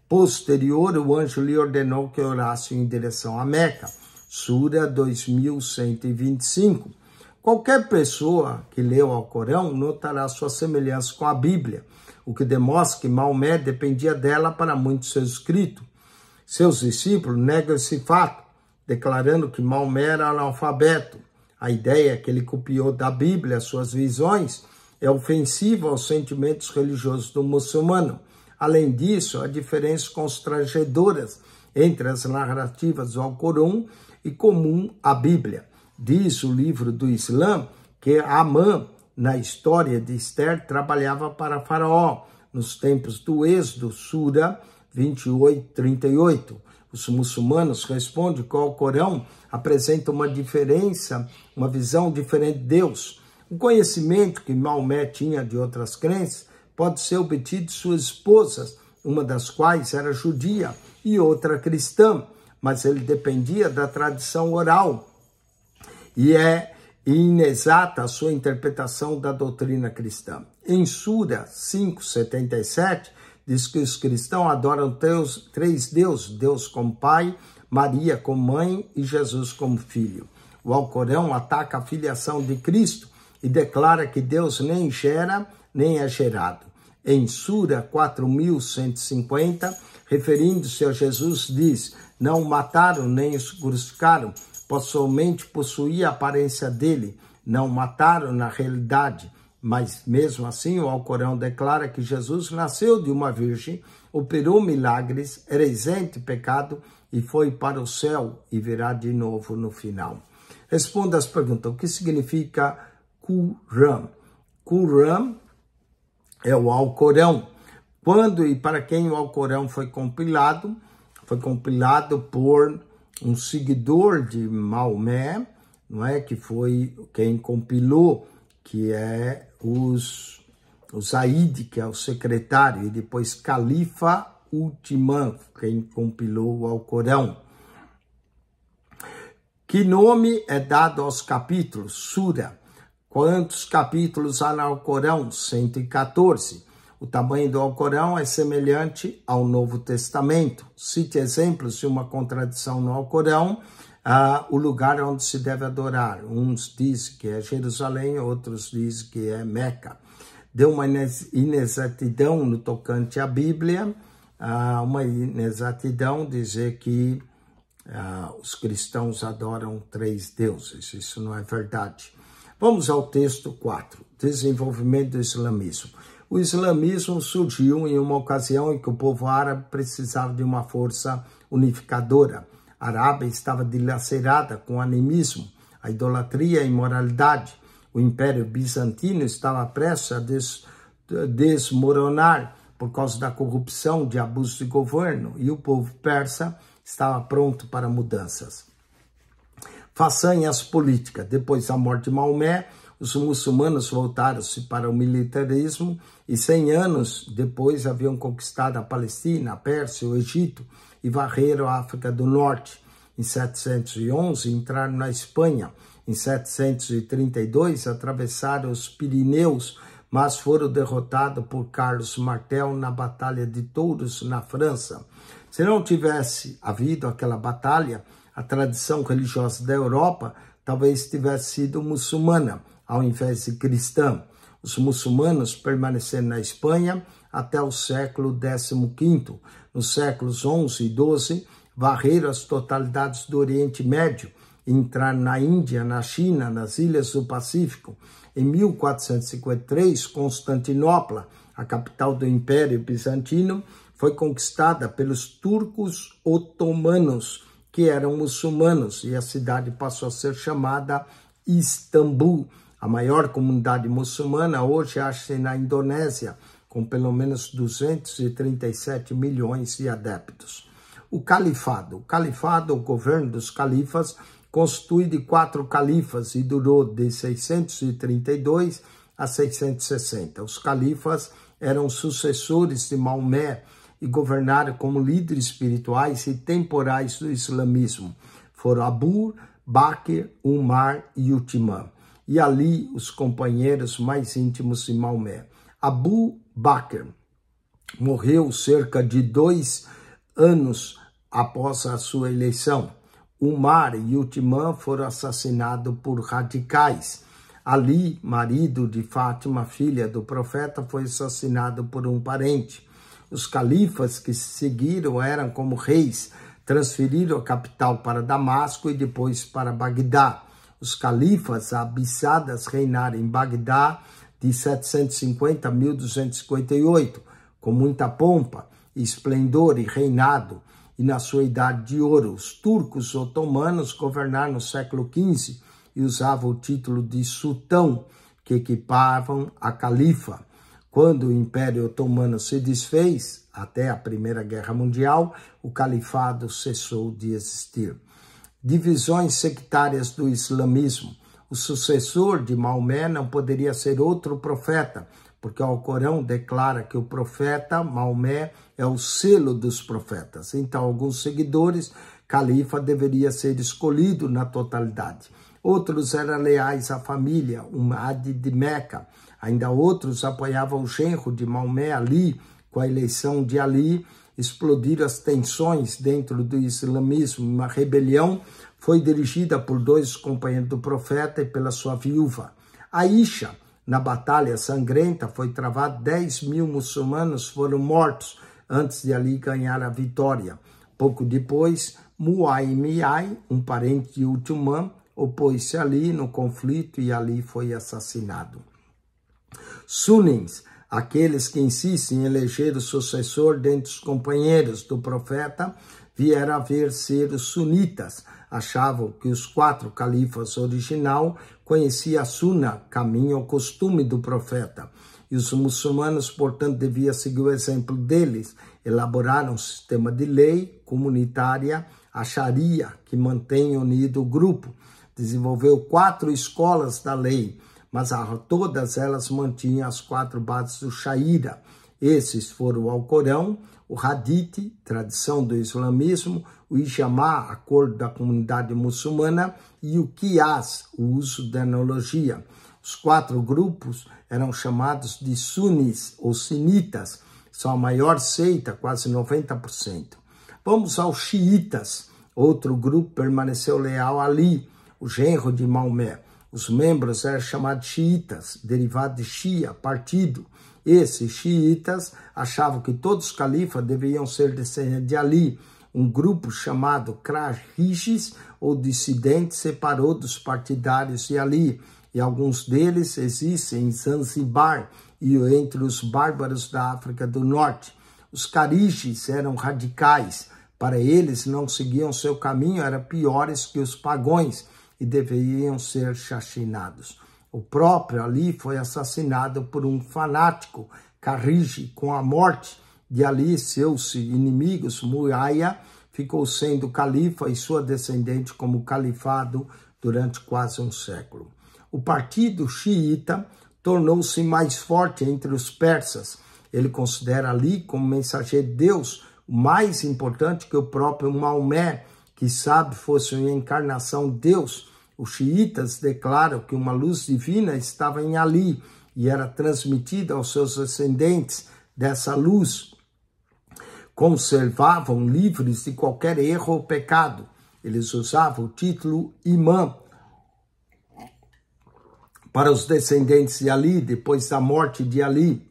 posterior, o anjo lhe ordenou que orassem em direção a Meca. Sura 2125. Qualquer pessoa que leu o Alcorão notará sua semelhança com a Bíblia, o que demonstra que Maomé dependia dela para muito seu escrito. Seus discípulos negam esse fato, declarando que Maomé era analfabeto. A ideia que ele copiou da Bíblia suas visões é ofensiva aos sentimentos religiosos do muçulmano. Além disso, há diferenças constrangedoras entre as narrativas do Alcorão e comum à Bíblia. Diz o livro do Islã que Amã, na história de Esther, trabalhava para Faraó nos tempos do Êxodo, Sura 28:38. Os muçulmanos respondem que o Alcorão apresenta uma diferença, uma visão diferente de Deus. O conhecimento que Maomé tinha de outras crenças pode ser obtido de suas esposas, uma das quais era judia e outra cristã, mas ele dependia da tradição oral e é inexata a sua interpretação da doutrina cristã. Em Sura 5:77, diz que os cristãos adoram três deuses, Deus como Pai, Maria como Mãe e Jesus como Filho. O Alcorão ataca a filiação de Cristo e declara que Deus nem gera, nem é gerado. Em Sura 4150, referindo-se a Jesus, diz: não o mataram nem o crucificaram, pois somente possuía a aparência dele. Não o mataram na realidade, mas mesmo assim o Alcorão declara que Jesus nasceu de uma virgem, operou milagres, era isento de pecado e foi para o céu e virá de novo no final. Responda as perguntas. O que significa Quran? Quran é o Alcorão. Quando e para quem o Alcorão foi compilado? Foi compilado por um seguidor de Maomé, não é? Que foi quem compilou, que é o Zaid, que é o secretário, e depois Califa Uthman, quem compilou o Alcorão. Que nome é dado aos capítulos? Sura. Quantos capítulos há no Alcorão? 114. O tamanho do Alcorão é semelhante ao Novo Testamento. Cite exemplos de uma contradição no Alcorão, o lugar onde se deve adorar. Uns dizem que é Jerusalém, outros dizem que é Meca. Deu uma inexatidão no tocante à Bíblia, uma inexatidão dizer que os cristãos adoram três deuses. Isso não é verdade. Vamos ao texto 4, desenvolvimento do islamismo. O islamismo surgiu em uma ocasião em que o povo árabe precisava de uma força unificadora. A Arábia estava dilacerada com o animismo, a idolatria e a imoralidade. O Império Bizantino estava prestes a desmoronar por causa da corrupção, de abuso de governo, e o povo persa estava pronto para mudanças. Façanhas políticas. Depois da morte de Maomé, os muçulmanos voltaram-se para o militarismo e 100 anos depois haviam conquistado a Palestina, a Pérsia, o Egito e varreram a África do Norte. Em 711 entraram na Espanha. Em 732 atravessaram os Pirineus, mas foram derrotados por Carlos Martel na Batalha de Touros, na França. Se não tivesse havido aquela batalha, a tradição religiosa da Europa talvez tivesse sido muçulmana, ao invés de cristã. Os muçulmanos permaneceram na Espanha até o século XV. Nos séculos XI e XII, varreram as totalidades do Oriente Médio, entraram na Índia, na China, nas ilhas do Pacífico. Em 1453, Constantinopla, a capital do Império Bizantino, foi conquistada pelos turcos otomanos, que eram muçulmanos, e a cidade passou a ser chamada Istambul. A maior comunidade muçulmana hoje acha-se na Indonésia, com pelo menos 237 milhões de adeptos. O califado. O califado, o governo dos califas, constitui de 4 califas e durou de 632 a 660. Os califas eram sucessores de Maomé e governaram como líderes espirituais e temporais do islamismo. Foram Abu Bakr, Umar e Uthman. E ali os companheiros mais íntimos de Maomé. Abu Bakr morreu cerca de 2 anos após a sua eleição. Umar e Uthman foram assassinados por radicais. Ali, marido de Fátima, filha do profeta, foi assassinado por um parente. Os califas que seguiram eram como reis, transferiram a capital para Damasco e depois para Bagdá. Os califas abissadas reinaram em Bagdá de 750 a 1258, com muita pompa, esplendor e reinado, e na sua idade de ouro. Os turcos otomanos governaram no século XV e usavam o título de sultão, que equipavam a califa. Quando o Império Otomano se desfez, até a Primeira Guerra Mundial, o califado cessou de existir. Divisões sectárias do islamismo. O sucessor de Maomé não poderia ser outro profeta, porque o Alcorão declara que o profeta Maomé é o selo dos profetas. Então, alguns seguidores, califa deveria ser escolhido na totalidade. Outros eram leais à família, Umad de Meca. Ainda outros apoiavam o genro de Maomé, Ali, Com a eleição de Ali, explodiram as tensões dentro do islamismo. Uma rebelião foi dirigida por 2 companheiros do profeta e pela sua viúva. Aisha, na batalha sangrenta, foi travada, 10.000 muçulmanos foram mortos antes de Ali ganhar a vitória. Pouco depois, Muaymiyah, um parente de Uthman, opôs-se a Ali no conflito e Ali foi assassinado. Sunis, aqueles que insistem em eleger o sucessor dentre os companheiros do profeta, vieram a ver ser os sunitas. Achavam que os 4 califas original conheciam a Sunna, caminho ou costume do profeta. E os muçulmanos, portanto, deviam seguir o exemplo deles. Elaboraram um sistema de lei comunitária, a Sharia, que mantém unido o grupo. Desenvolveu 4 escolas da lei, mas todas elas mantinham as 4 bases do Sharia. Esses foram o Alcorão, o Hadith, tradição do islamismo, o Ijma, acordo da comunidade muçulmana, e o Qiyas, o uso da analogia. Os 4 grupos eram chamados de Sunnis ou Sunitas, são a maior seita, quase 90%. Vamos aos xiitas. Outro grupo permaneceu leal a Ali, o genro de Maomé. Os membros eram chamados xiitas, derivado de Shia, partido. Esses xiitas achavam que todos os califas deveriam ser descendentes de Ali. Um grupo chamado Kharrijis, ou dissidentes, separou dos partidários de Ali. E alguns deles existem em Zanzibar e entre os bárbaros da África do Norte. Os Kharrijis eram radicais. Para eles, não seguiam seu caminho, eram piores que os pagões e deveriam ser chacinados. O próprio Ali foi assassinado por um fanático Khariji. Com a morte de Ali, seus inimigos, Muawiya ficou sendo califa e sua descendente como califado durante quase um século. O partido xiita tornou-se mais forte entre os persas. Ele considera Ali como mensageiro de Deus, o mais importante que o próprio Maomé, que sabe fosse uma encarnação de Deus. Os xiitas declaram que uma luz divina estava em Ali e era transmitida aos seus descendentes. Dessa luz conservavam livres de qualquer erro ou pecado. Eles usavam o título imã para os descendentes de Ali. Depois da morte de Ali,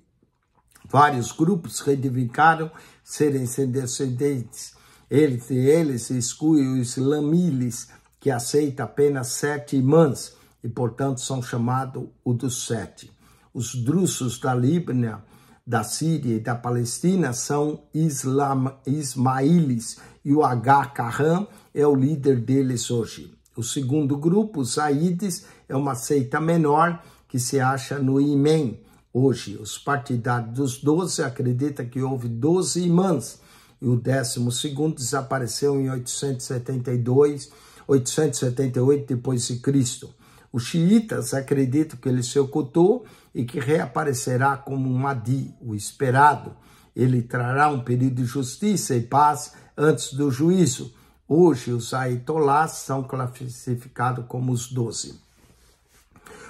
vários grupos reivindicaram serem descendentes. Eles excluem o islamilis, que aceita apenas 7 imãs e, portanto, são chamados o dos 7. Os drusos da Líbano, da Síria e da Palestina são ismaílis e o Aga Khan é o líder deles hoje. O segundo grupo, os Zaídes, é uma seita menor que se acha no Iêmen. Hoje, os partidários dos 12 acreditam que houve 12 imãs e o 12º desapareceu em 878 depois de Cristo. Os xiitas acreditam que ele se ocultou e que reaparecerá como um Mahdi, o esperado. Ele trará um período de justiça e paz antes do juízo. Hoje, os ayatollahs são classificados como os 12.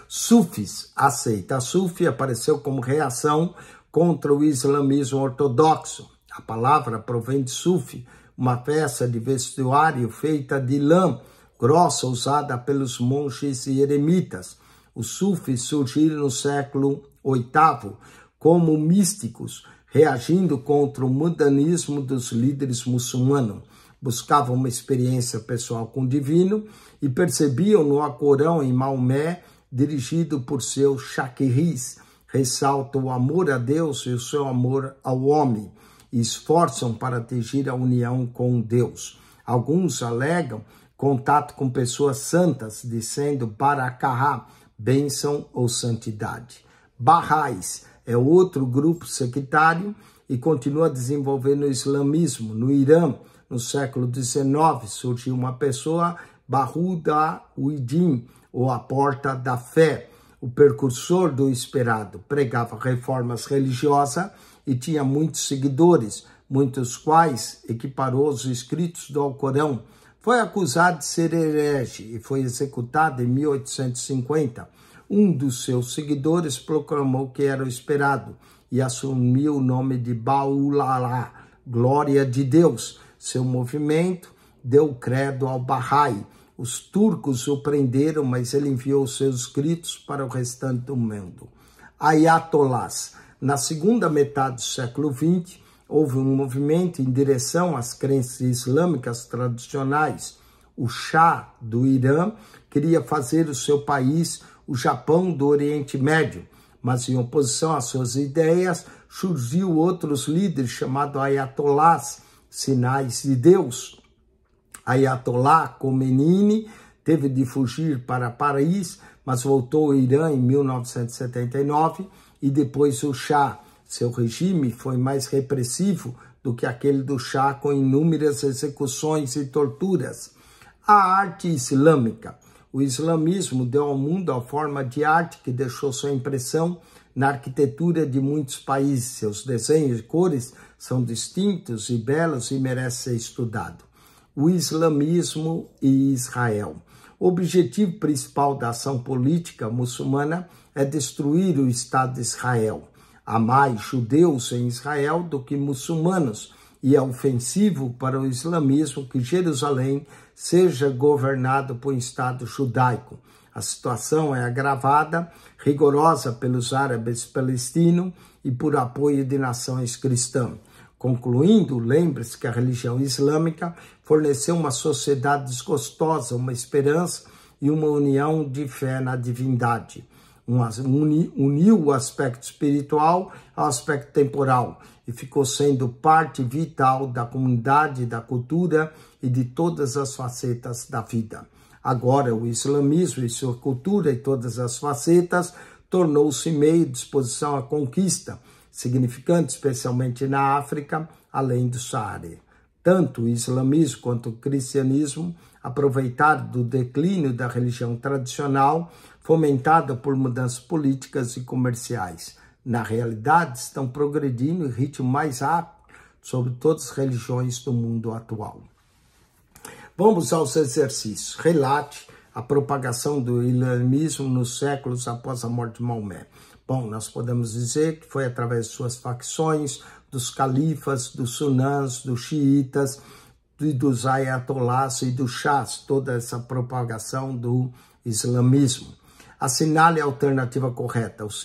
Sufis, a seita Sufi apareceu como reação contra o islamismo ortodoxo. A palavra provém de Sufi, uma peça de vestuário feita de lã grossa usada pelos monges e eremitas. Os sufis surgiram no século VIII como místicos, reagindo contra o mundanismo dos líderes muçulmanos. Buscavam uma experiência pessoal com o divino e percebiam no Alcorão em Maomé, dirigido por seus shakiris, ressaltam o amor a Deus e o seu amor ao homem e esforçam para atingir a união com Deus. Alguns alegam contato com pessoas santas, dizendo Barakah, bênção ou santidade. Bahá'ís é outro grupo sectário e continua desenvolvendo o islamismo. No Irã, no século XIX, surgiu uma pessoa, Bahuda Uidin, ou a porta da fé, o precursor do esperado. Pregava reformas religiosas e tinha muitos seguidores, muitos quais equiparou os escritos do Alcorão. Foi acusado de ser herege e foi executado em 1850. Um dos seus seguidores proclamou que era o esperado e assumiu o nome de Bahá'u'lláh, glória de Deus. Seu movimento deu credo ao Bahá'í. Os turcos o prenderam, mas ele enviou seus escritos para o restante do mundo. Ayatollahs. Na segunda metade do século XX, houve um movimento em direção às crenças islâmicas tradicionais. O Shah do Irã queria fazer o seu país o Japão do Oriente Médio, mas em oposição às suas ideias, surgiu outros líderes chamados Ayatollahs, sinais de Deus. Ayatollah Khomeini teve de fugir para Paris, mas voltou ao Irã em 1979, e depois o Shah. Seu regime foi mais repressivo do que aquele do Shah, com inúmeras execuções e torturas. A arte islâmica. O islamismo deu ao mundo a forma de arte que deixou sua impressão na arquitetura de muitos países. Seus desenhos e cores são distintos e belos e merecem ser estudado. O islamismo e Israel. O objetivo principal da ação política muçulmana é destruir o Estado de Israel. Há mais judeus em Israel do que muçulmanos, e é ofensivo para o islamismo que Jerusalém seja governado por um Estado judaico. A situação é agravada, rigorosa pelos árabes palestinos e por apoio de nações cristãs. Concluindo, lembre-se que a religião islâmica forneceu uma sociedade desgostosa, uma esperança e uma união de fé na divindade. Uniu o aspecto espiritual ao aspecto temporal e ficou sendo parte vital da comunidade, da cultura e de todas as facetas da vida. Agora, o islamismo e sua cultura e todas as facetas tornou-se meio de disposição à conquista, significante especialmente na África, além do Saara. Tanto o islamismo quanto o cristianismo aproveitaram do declínio da religião tradicional, fomentada por mudanças políticas e comerciais. Na realidade, estão progredindo em ritmo mais rápido sobre todas as religiões do mundo atual. Vamos aos exercícios. Relate a propagação do islamismo nos séculos após a morte de Maomé. Bom, nós podemos dizer que foi através de suas facções, dos califas, dos sunãs, dos xiitas, dos ayatollahs e dos shahs, toda essa propagação do islamismo. Assinale a alternativa correta. Os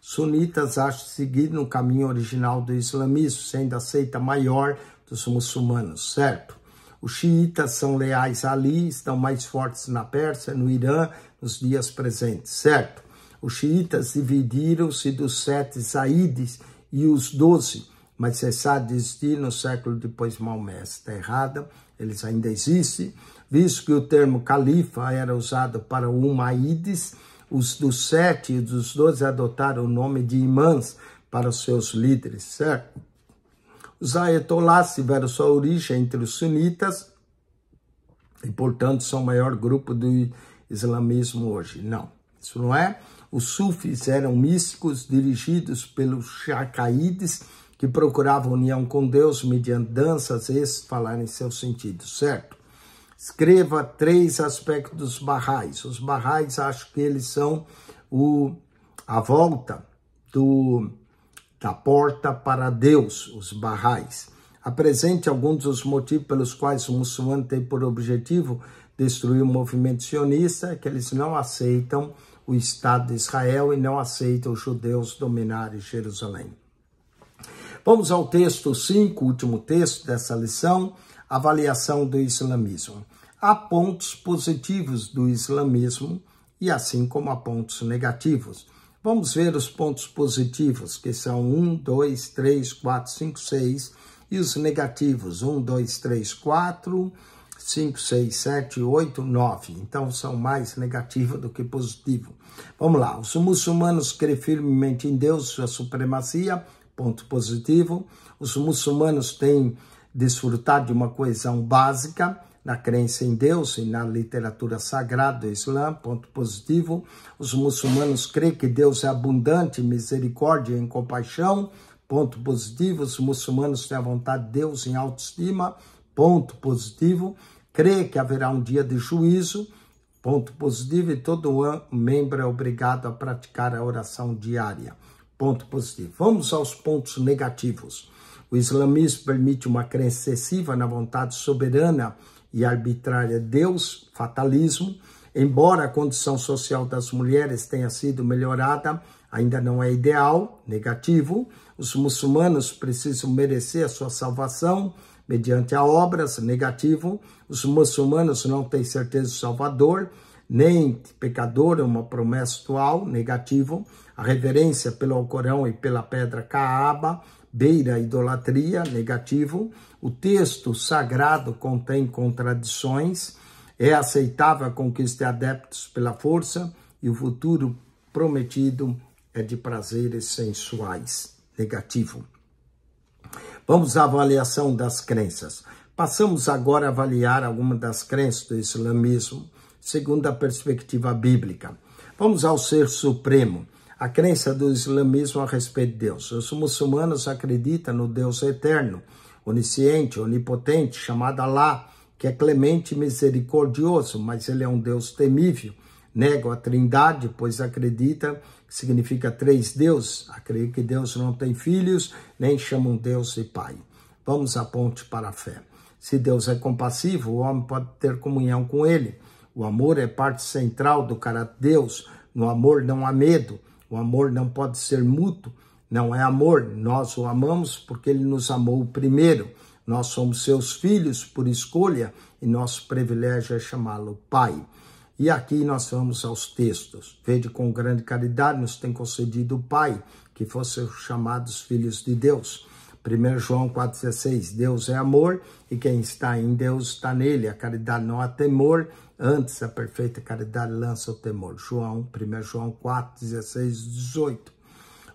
sunitas acham seguir no caminho original do islamismo, sendo a seita maior dos muçulmanos, certo? Os xiitas são leais a Ali, estão mais fortes na Pérsia, no Irã, nos dias presentes, certo? Os xiitas dividiram-se dos 7 zaídes e os 12, mas cessaram de existir no século depois de Maomé. Está errada, eles ainda existem, visto que o termo califa era usado para umaídes. Os dos 7 e dos 12 adotaram o nome de imãs para os seus líderes, certo? Os ayatollahs tiveram sua origem entre os sunitas e, portanto, são o maior grupo do islamismo hoje. Não, isso não é. Os sufis eram místicos dirigidos pelos shacaídes que procuravam união com Deus mediante danças, esses falarem seu sentido, certo? Escreva 3 aspectos dos Bahá'ís. Os Bahá'ís, acho que eles são a volta da porta para Deus, os Bahá'ís. Apresente alguns dos motivos pelos quais o muçulmano tem por objetivo destruir o movimento sionista, que eles não aceitam o Estado de Israel e não aceitam os judeus dominarem Jerusalém. Vamos ao texto 5, último texto dessa lição, avaliação do islamismo. Há pontos positivos do islamismo e assim como há pontos negativos. Vamos ver os pontos positivos, que são 1, 2, 3, 4, 5, 6, e os negativos, 1, 2, 3, 4, 5, 6, 7, 8, 9. Então, são mais negativos do que positivos. Vamos lá. Os muçulmanos creem firmemente em Deus, sua supremacia, ponto positivo. Os muçulmanos têm desfrutado de uma coesão básica na crença em Deus e na literatura sagrada do Islã, ponto positivo. Os muçulmanos creem que Deus é abundante em misericórdia e em compaixão, ponto positivo. Os muçulmanos têm a vontade de Deus em autoestima, ponto positivo. Crê que haverá um dia de juízo, ponto positivo, e todo membro é obrigado a praticar a oração diária, Ponto positivo. Vamos aos pontos negativos. O islamismo permite uma crença excessiva na vontade soberana e arbitrária de Deus, fatalismo. Embora a condição social das mulheres tenha sido melhorada, ainda não é ideal, negativo. Os muçulmanos precisam merecer a sua salvação mediante a obras, negativo. Os muçulmanos não têm certeza do Salvador, nem pecador, é uma promessa atual, negativo. A reverência pelo Alcorão e pela pedra Kaaba beira a idolatria, negativo. O texto sagrado contém contradições. É aceitável a conquista de adeptos pela força e o futuro prometido é de prazeres sensuais, negativo. Vamos à avaliação das crenças. Passamos agora a avaliar algumas das crenças do islamismo, segundo a perspectiva bíblica. Vamos ao Ser Supremo. A crença do islamismo a respeito de Deus. Os muçulmanos acreditam no Deus eterno, onisciente, onipotente, chamado Alá, que é clemente e misericordioso, mas ele é um Deus temível. Negam a trindade, pois acredita que significa três deuses. Acredita que Deus não tem filhos, nem chama um Deus de pai. Vamos à ponte para a fé. Se Deus é compassivo, o homem pode ter comunhão com ele. O amor é parte central do caráter de Deus. No amor não há medo. O amor não pode ser mútuo. Não é amor. Nós o amamos porque ele nos amou primeiro. Nós somos seus filhos por escolha e nosso privilégio é chamá-lo Pai. E aqui nós vamos aos textos. Vede com grande caridade nos tem concedido o Pai, que fossem chamados filhos de Deus. 1 João 4,16, Deus é amor e quem está em Deus está nele. A caridade não há temor, antes a perfeita caridade lança o temor. 1 João 4,16, 18.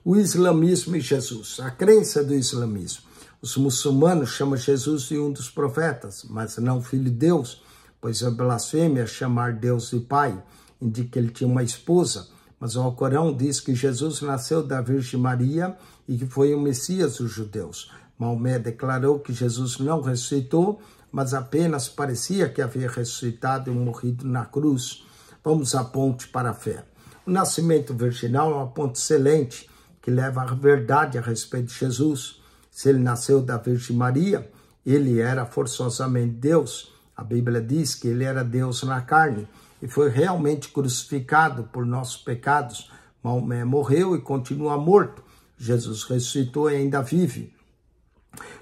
O islamismo e Jesus. A crença do islamismo. Os muçulmanos chamam Jesus de um dos profetas, mas não filho de Deus, pois é blasfêmia chamar Deus de pai. Indica que ele tinha uma esposa, mas o Alcorão diz que Jesus nasceu da Virgem Maria e que foi o Messias dos judeus. Maomé declarou que Jesus não ressuscitou, mas apenas parecia que havia ressuscitado e morrido na cruz. Vamos à ponte para a fé. O nascimento virginal é uma ponte excelente que leva à verdade a respeito de Jesus. Se ele nasceu da Virgem Maria, ele era forçosamente Deus. A Bíblia diz que ele era Deus na carne e foi realmente crucificado por nossos pecados. Maomé morreu e continua morto. Jesus ressuscitou e ainda vive.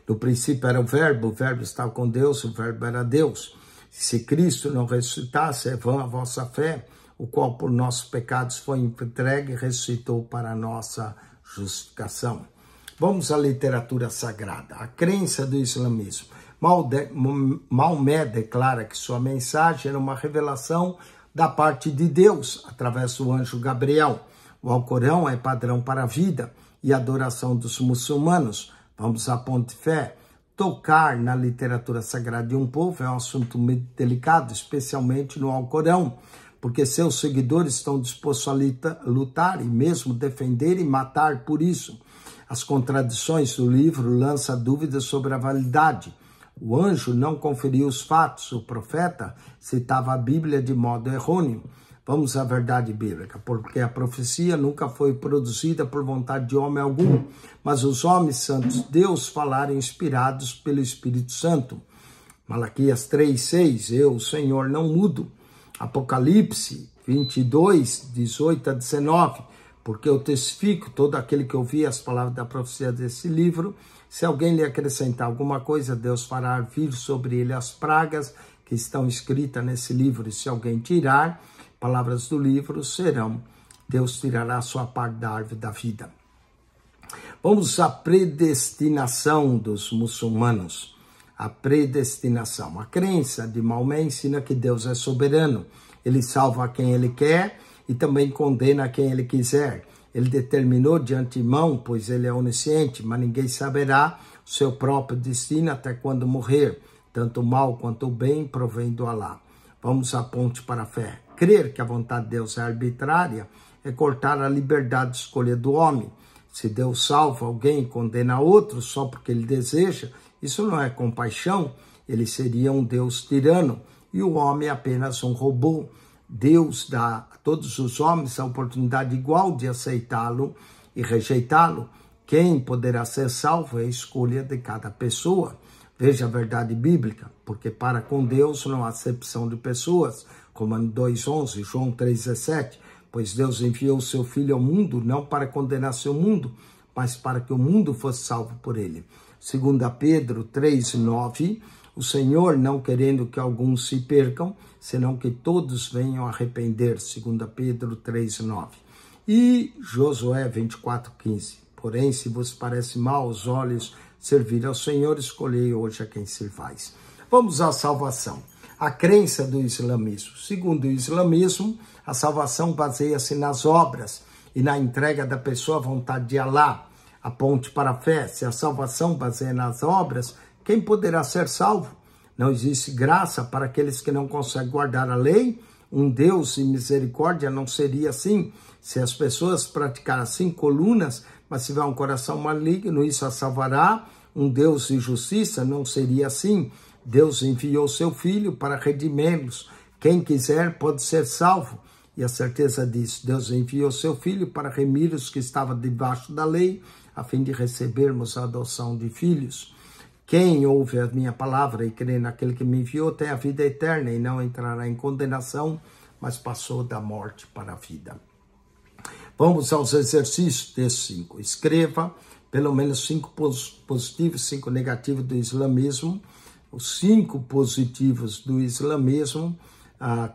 No princípio era o verbo estava com Deus, o verbo era Deus. Se Cristo não ressuscitasse, é vã a vossa fé, o qual por nossos pecados foi entregue e ressuscitou para a nossa justificação. Vamos à literatura sagrada, a crença do islamismo. Maomé declara que sua mensagem era uma revelação da parte de Deus, através do anjo Gabriel. O Alcorão é padrão para a vida e adoração dos muçulmanos. Vamos à ponte de fé. Tocar na literatura sagrada de um povo é um assunto muito delicado, especialmente no Alcorão, porque seus seguidores estão dispostos a lutar e mesmo defender e matar por isso. As contradições do livro lançam dúvidas sobre a validade. O anjo não conferiu os fatos, o profeta citava a Bíblia de modo errôneo. Vamos à verdade bíblica, porque a profecia nunca foi produzida por vontade de homem algum, mas os homens santos de Deus falaram inspirados pelo Espírito Santo. Malaquias 3,6, eu, Senhor, não mudo. Apocalipse 22, 18 a 19, porque eu testifico todo aquele que ouvir as palavras da profecia desse livro. Se alguém lhe acrescentar alguma coisa, Deus fará vir sobre ele as pragas que estão escritas nesse livro. E se alguém tirar palavras do livro, Deus tirará a sua parte da árvore da vida. Vamos à predestinação dos muçulmanos. A predestinação. A crença de Maomé ensina que Deus é soberano. Ele salva quem ele quer e também condena quem ele quiser. Ele determinou de antemão, pois ele é onisciente, mas ninguém saberá o seu próprio destino até quando morrer. Tanto o mal quanto o bem provém do Alá. Vamos à ponte para a fé. Crer que a vontade de Deus é arbitrária é cortar a liberdade de escolha do homem. Se Deus salva alguém e condena outro só porque ele deseja, isso não é compaixão, ele seria um Deus tirano e o homem é apenas um robô. Deus dá a todos os homens a oportunidade igual de aceitá-lo e rejeitá-lo. Quem poderá ser salvo é a escolha de cada pessoa. Veja a verdade bíblica, porque para com Deus não há acepção de pessoas, como em 2:11, João 3:17, pois Deus enviou o seu Filho ao mundo, não para condenar seu mundo, mas para que o mundo fosse salvo por ele. 2 Pedro 3:9, o Senhor não querendo que alguns se percam, senão que todos venham a arrepender, 2 Pedro 3:9. E Josué 24:15, porém, se vos parece mal aos olhos servir ao Senhor, escolhei hoje a quem servais. Vamos à salvação. A crença do islamismo. Segundo o islamismo, a salvação baseia-se nas obras e na entrega da pessoa à vontade de Alá, a ponte para a fé. Se a salvação baseia nas obras, quem poderá ser salvo? Não existe graça para aqueles que não conseguem guardar a lei. Um Deus de misericórdia não seria assim. Se as pessoas praticarem 5 colunas, mas tiver um coração maligno, isso a salvará. Um Deus de justiça não seria assim. Deus enviou seu Filho para redimir-los. Quem quiser pode ser salvo. E a certeza disso, Deus enviou seu Filho para remir os que estavam debaixo da lei, a fim de recebermos a adoção de filhos. Quem ouve a minha palavra e crê naquele que me enviou tem a vida eterna e não entrará em condenação, mas passou da morte para a vida. Vamos aos exercícios desses 5. Escreva pelo menos 5 positivos, 5 negativos do islamismo. Os 5 positivos do islamismo: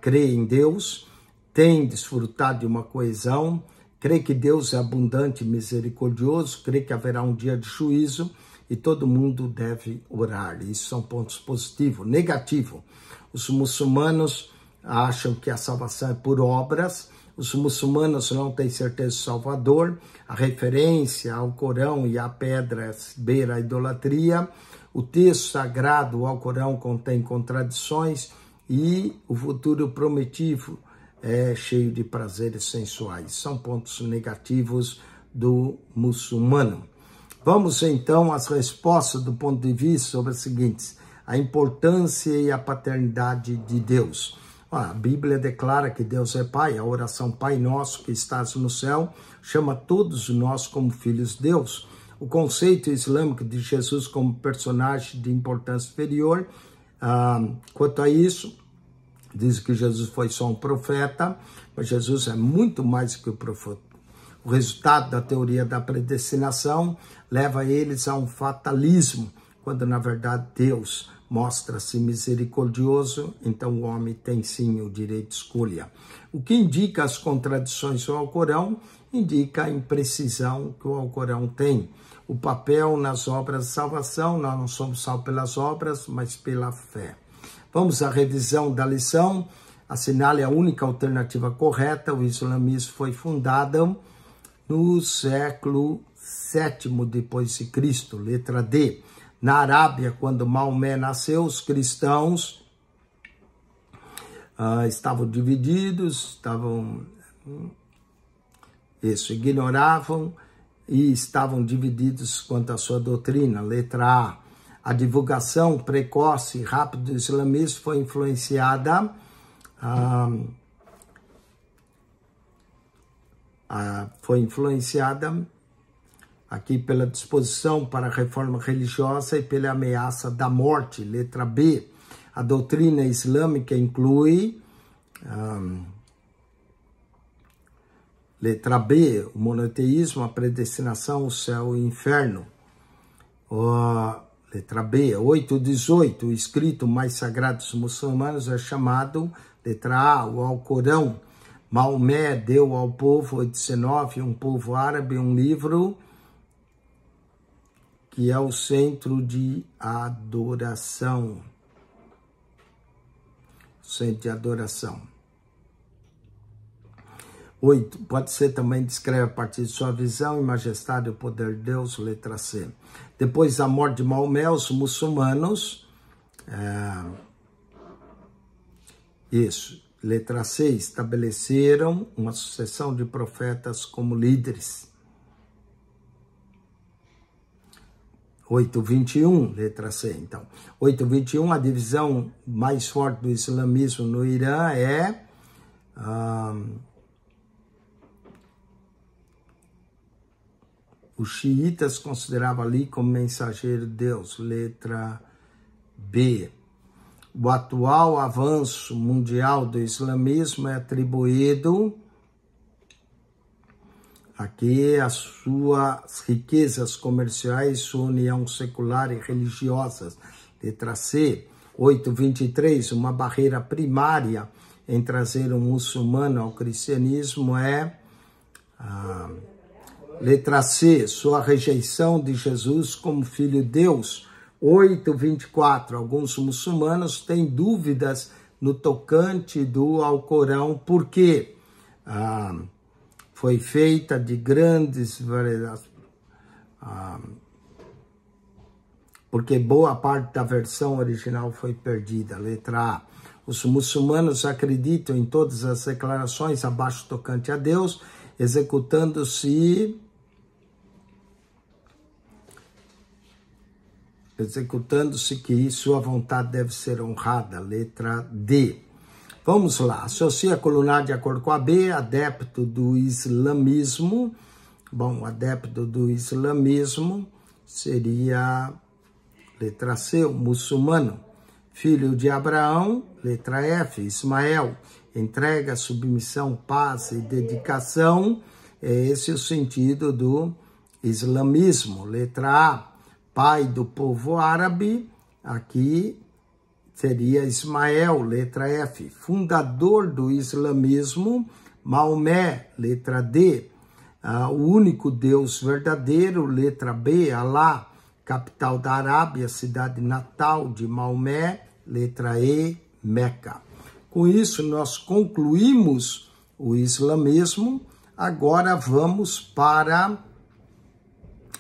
crê em Deus, tem desfrutado de uma coesão, crê que Deus é abundante e misericordioso, crê que haverá um dia de juízo e todo mundo deve orar. Isso são pontos positivos. Negativo: os muçulmanos acham que a salvação é por obras, os muçulmanos não têm certeza do Salvador, a referência ao Corão e à pedra beira a idolatria, o texto sagrado ao Corão contém contradições e o futuro prometido é cheio de prazeres sensuais. São pontos negativos do muçulmano. Vamos então às respostas do ponto de vista sobre as seguintes: a importância e a paternidade de Deus. A Bíblia declara que Deus é Pai. A oração Pai Nosso que estás no céu chama todos nós como filhos de Deus. O conceito islâmico de Jesus como personagem de importância superior. Quanto a isso, diz que Jesus foi só um profeta, mas Jesus é muito mais que o profeta. O resultado da teoria da predestinação leva eles a um fatalismo, quando na verdade Deus mostra-se misericordioso, então o homem tem sim o direito de escolha. O que indica as contradições do Alcorão, indica a imprecisão que o Alcorão tem. O papel nas obras de salvação: nós não somos salvos pelas obras, mas pela fé. Vamos à revisão da lição. Assinale a única alternativa correta. O islamismo foi fundado no século VII depois de Cristo. Letra D. Na Arábia, quando Maomé nasceu, os cristãos estavam divididos, ignoravam e estavam divididos quanto à sua doutrina. Letra A. A divulgação precoce e rápida do islamismo foi influenciada aqui pela disposição para a reforma religiosa e pela ameaça da morte. Letra B. A doutrina islâmica inclui... letra B. O monoteísmo, a predestinação, o céu e o inferno. Letra B. 8:18. O escrito mais sagrado dos muçulmanos é chamado... Letra A. O Alcorão. Maomé deu ao povo 19, um povo árabe, um livro que é o centro de adoração. Centro de adoração. 8. Pode ser também descreve a partir de sua visão e majestade e o poder de Deus. Letra C. Depois da morte de Maomé, os muçulmanos... Letra C. Estabeleceram uma sucessão de profetas como líderes. 8:21, letra C, então. 8:21, a divisão mais forte do islamismo no Irã é Os xiitas consideravam Ali como mensageiro de Deus. Letra B. O atual avanço mundial do islamismo é atribuído aqui às suas riquezas comerciais, sua união secular e religiosa. Letra C. 8.23. Uma barreira primária em trazer um muçulmano ao cristianismo é... letra C. Sua rejeição de Jesus como filho de Deus. 8.24. Alguns muçulmanos têm dúvidas no tocante do Alcorão, porque foi feita de grandes variedades, porque boa parte da versão original foi perdida. Letra A. Os muçulmanos acreditam em todas as declarações abaixo tocante a Deus, executando-se que sua vontade deve ser honrada. Letra D. Vamos lá. Associa a coluna de acordo com a B, adepto do islamismo. Bom, adepto do islamismo seria, letra C, o muçulmano. Filho de Abraão, letra F, Ismael. Entrega, submissão, paz e dedicação. É esse o sentido do islamismo. Letra A. Pai do povo árabe, aqui seria Ismael, letra F. Fundador do islamismo, Maomé, letra D. O único Deus verdadeiro, letra B, Alá. Capital da Arábia, cidade natal de Maomé, letra E, Meca. Com isso, nós concluímos o islamismo. Agora vamos para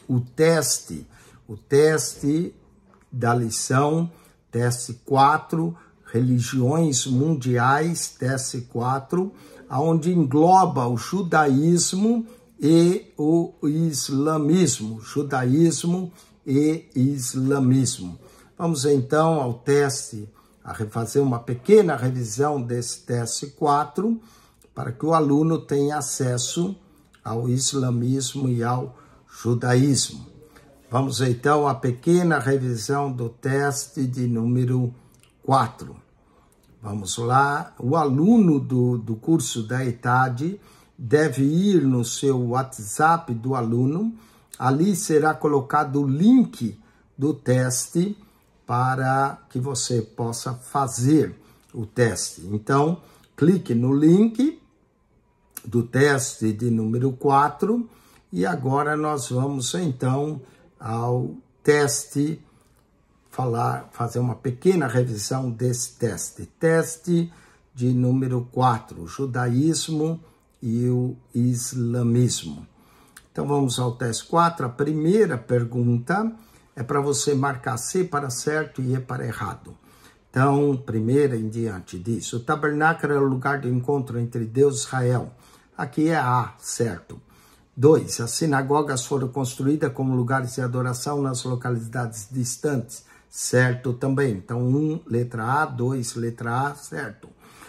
o teste da lição, teste 4, religiões mundiais, teste 4, onde engloba o judaísmo e o islamismo. Judaísmo e islamismo. Vamos então ao teste, a fazer uma pequena revisão desse teste 4, para que o aluno tenha acesso ao islamismo e ao judaísmo. Vamos então à pequena revisão do teste de número 4. Vamos lá. O aluno do curso da ETAD deve ir no seu WhatsApp do aluno. Ali será colocado o link do teste para que você possa fazer o teste. Então, clique no link do teste de número 4 e agora nós vamos então ao teste, fazer uma pequena revisão desse teste. Teste de número 4, o judaísmo e o islamismo. Então vamos ao teste 4. A primeira pergunta é para você marcar C para certo e E para errado. Então, primeira em diante diz: o tabernáculo era o lugar de encontro entre Deus e Israel. Aqui é A, certo. 2. As sinagogas foram construídas como lugares de adoração nas localidades distantes. Certo também. Então, 1, letra A. 2, letra A. Certo.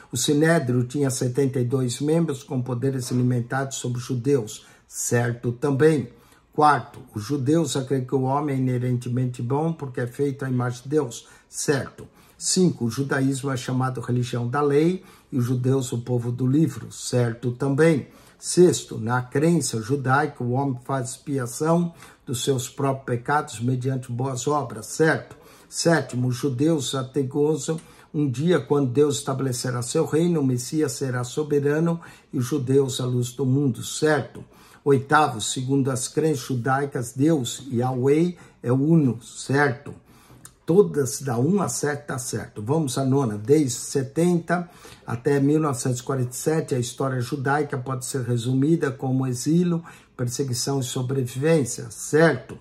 O Sinédrio tinha 72 membros com poderes ilimitados sobre os judeus. Certo também. 4. Os judeus acreditam que o homem é inerentemente bom porque é feito à imagem de Deus. Certo. 5. O judaísmo é chamado religião da lei e os judeus o povo do livro. Certo também. 6. Na crença judaica, o homem faz expiação dos seus próprios pecados mediante boas obras, certo? 7. Os judeus ategosos um dia, quando Deus estabelecerá seu reino, o Messias será soberano e os judeus a luz do mundo, certo? 8. Segundo as crenças judaicas, Deus, Yahweh, é uno, certo? Todas da 1 a 7 está certo. Vamos à 9. Desde 70 até 1947, a história judaica pode ser resumida como exílio, perseguição e sobrevivência, certo?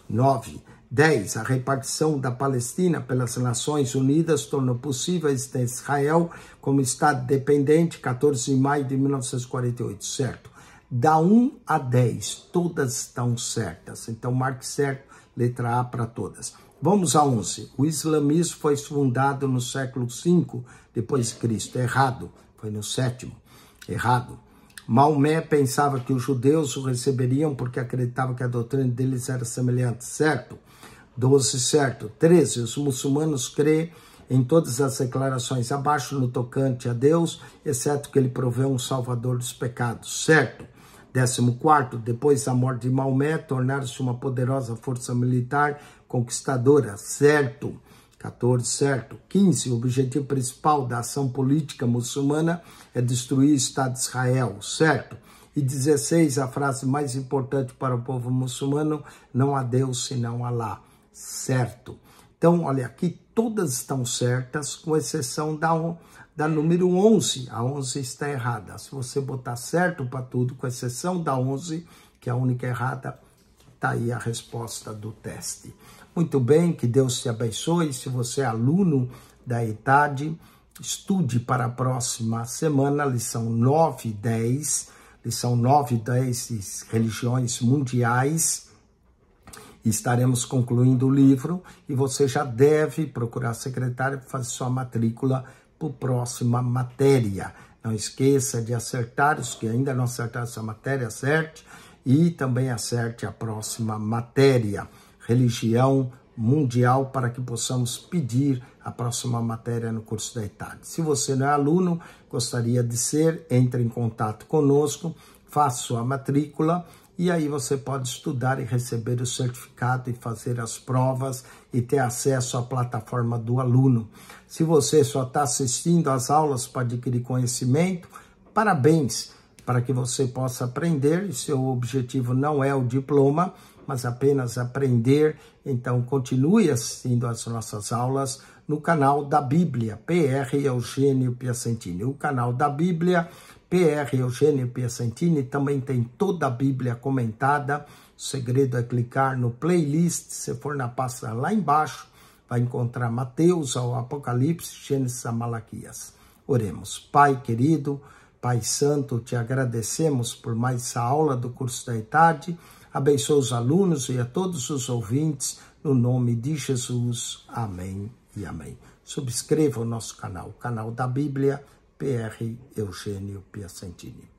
9. 10. A repartição da Palestina pelas Nações Unidas tornou possível a existência de Israel como Estado independente, 14 de maio de 1948, certo? Da 1 a 10, todas estão certas. Então, marque certo, letra A para todas. Vamos a 11. O islamismo foi fundado no século V depois de Cristo. Errado. Foi no 7º. Errado. Maomé pensava que os judeus o receberiam porque acreditavam que a doutrina deles era semelhante, certo? 12, certo. 13, os muçulmanos creem em todas as declarações abaixo no tocante a Deus, exceto que ele proveu um salvador dos pecados, certo? 14, depois da morte de Maomé, tornaram-se uma poderosa força militar conquistadora, certo? 14, certo. 15, o objetivo principal da ação política muçulmana é destruir o Estado de Israel, certo? E 16, a frase mais importante para o povo muçulmano, não há Deus senão Alá, certo? Então, olha, aqui todas estão certas, com exceção da número 11. A 11 está errada. Se você botar certo para tudo, com exceção da 11, que é a única errada, está aí a resposta do teste. Muito bem, que Deus te abençoe. Se você é aluno da ETAD, estude para a próxima semana, lição 9 e 10. Lição 9 e 10 de religiões mundiais. Estaremos concluindo o livro e você já deve procurar a secretária para fazer sua matrícula para a próxima matéria. Não esqueça de acertar, os que ainda não acertaram essa matéria, acerte e também acerte a próxima matéria, religião mundial, para que possamos pedir a próxima matéria no curso da ETAD. Se você não é aluno, gostaria de ser, entre em contato conosco, faça sua matrícula, e aí você pode estudar e receber o certificado e fazer as provas e ter acesso à plataforma do aluno. Se você só está assistindo às aulas para adquirir conhecimento, parabéns, para que você possa aprender. E seu objetivo não é o diploma, mas apenas aprender. Então continue assistindo às nossas aulas no canal da Bíblia, PR Eugênio Piacentini. O canal da Bíblia, PR Eugênio Piacentini, também tem toda a Bíblia comentada. O segredo é clicar no playlist. Se for na pasta lá embaixo, vai encontrar Mateus ao Apocalipse, Gênesis a Malaquias. Oremos. Pai querido, Pai Santo, te agradecemos por mais essa aula do curso da ETAD. Abençoa os alunos e a todos os ouvintes, no nome de Jesus. Amém e amém. Subscreva o nosso canal, o canal da Bíblia, PR Eugênio Piacentini.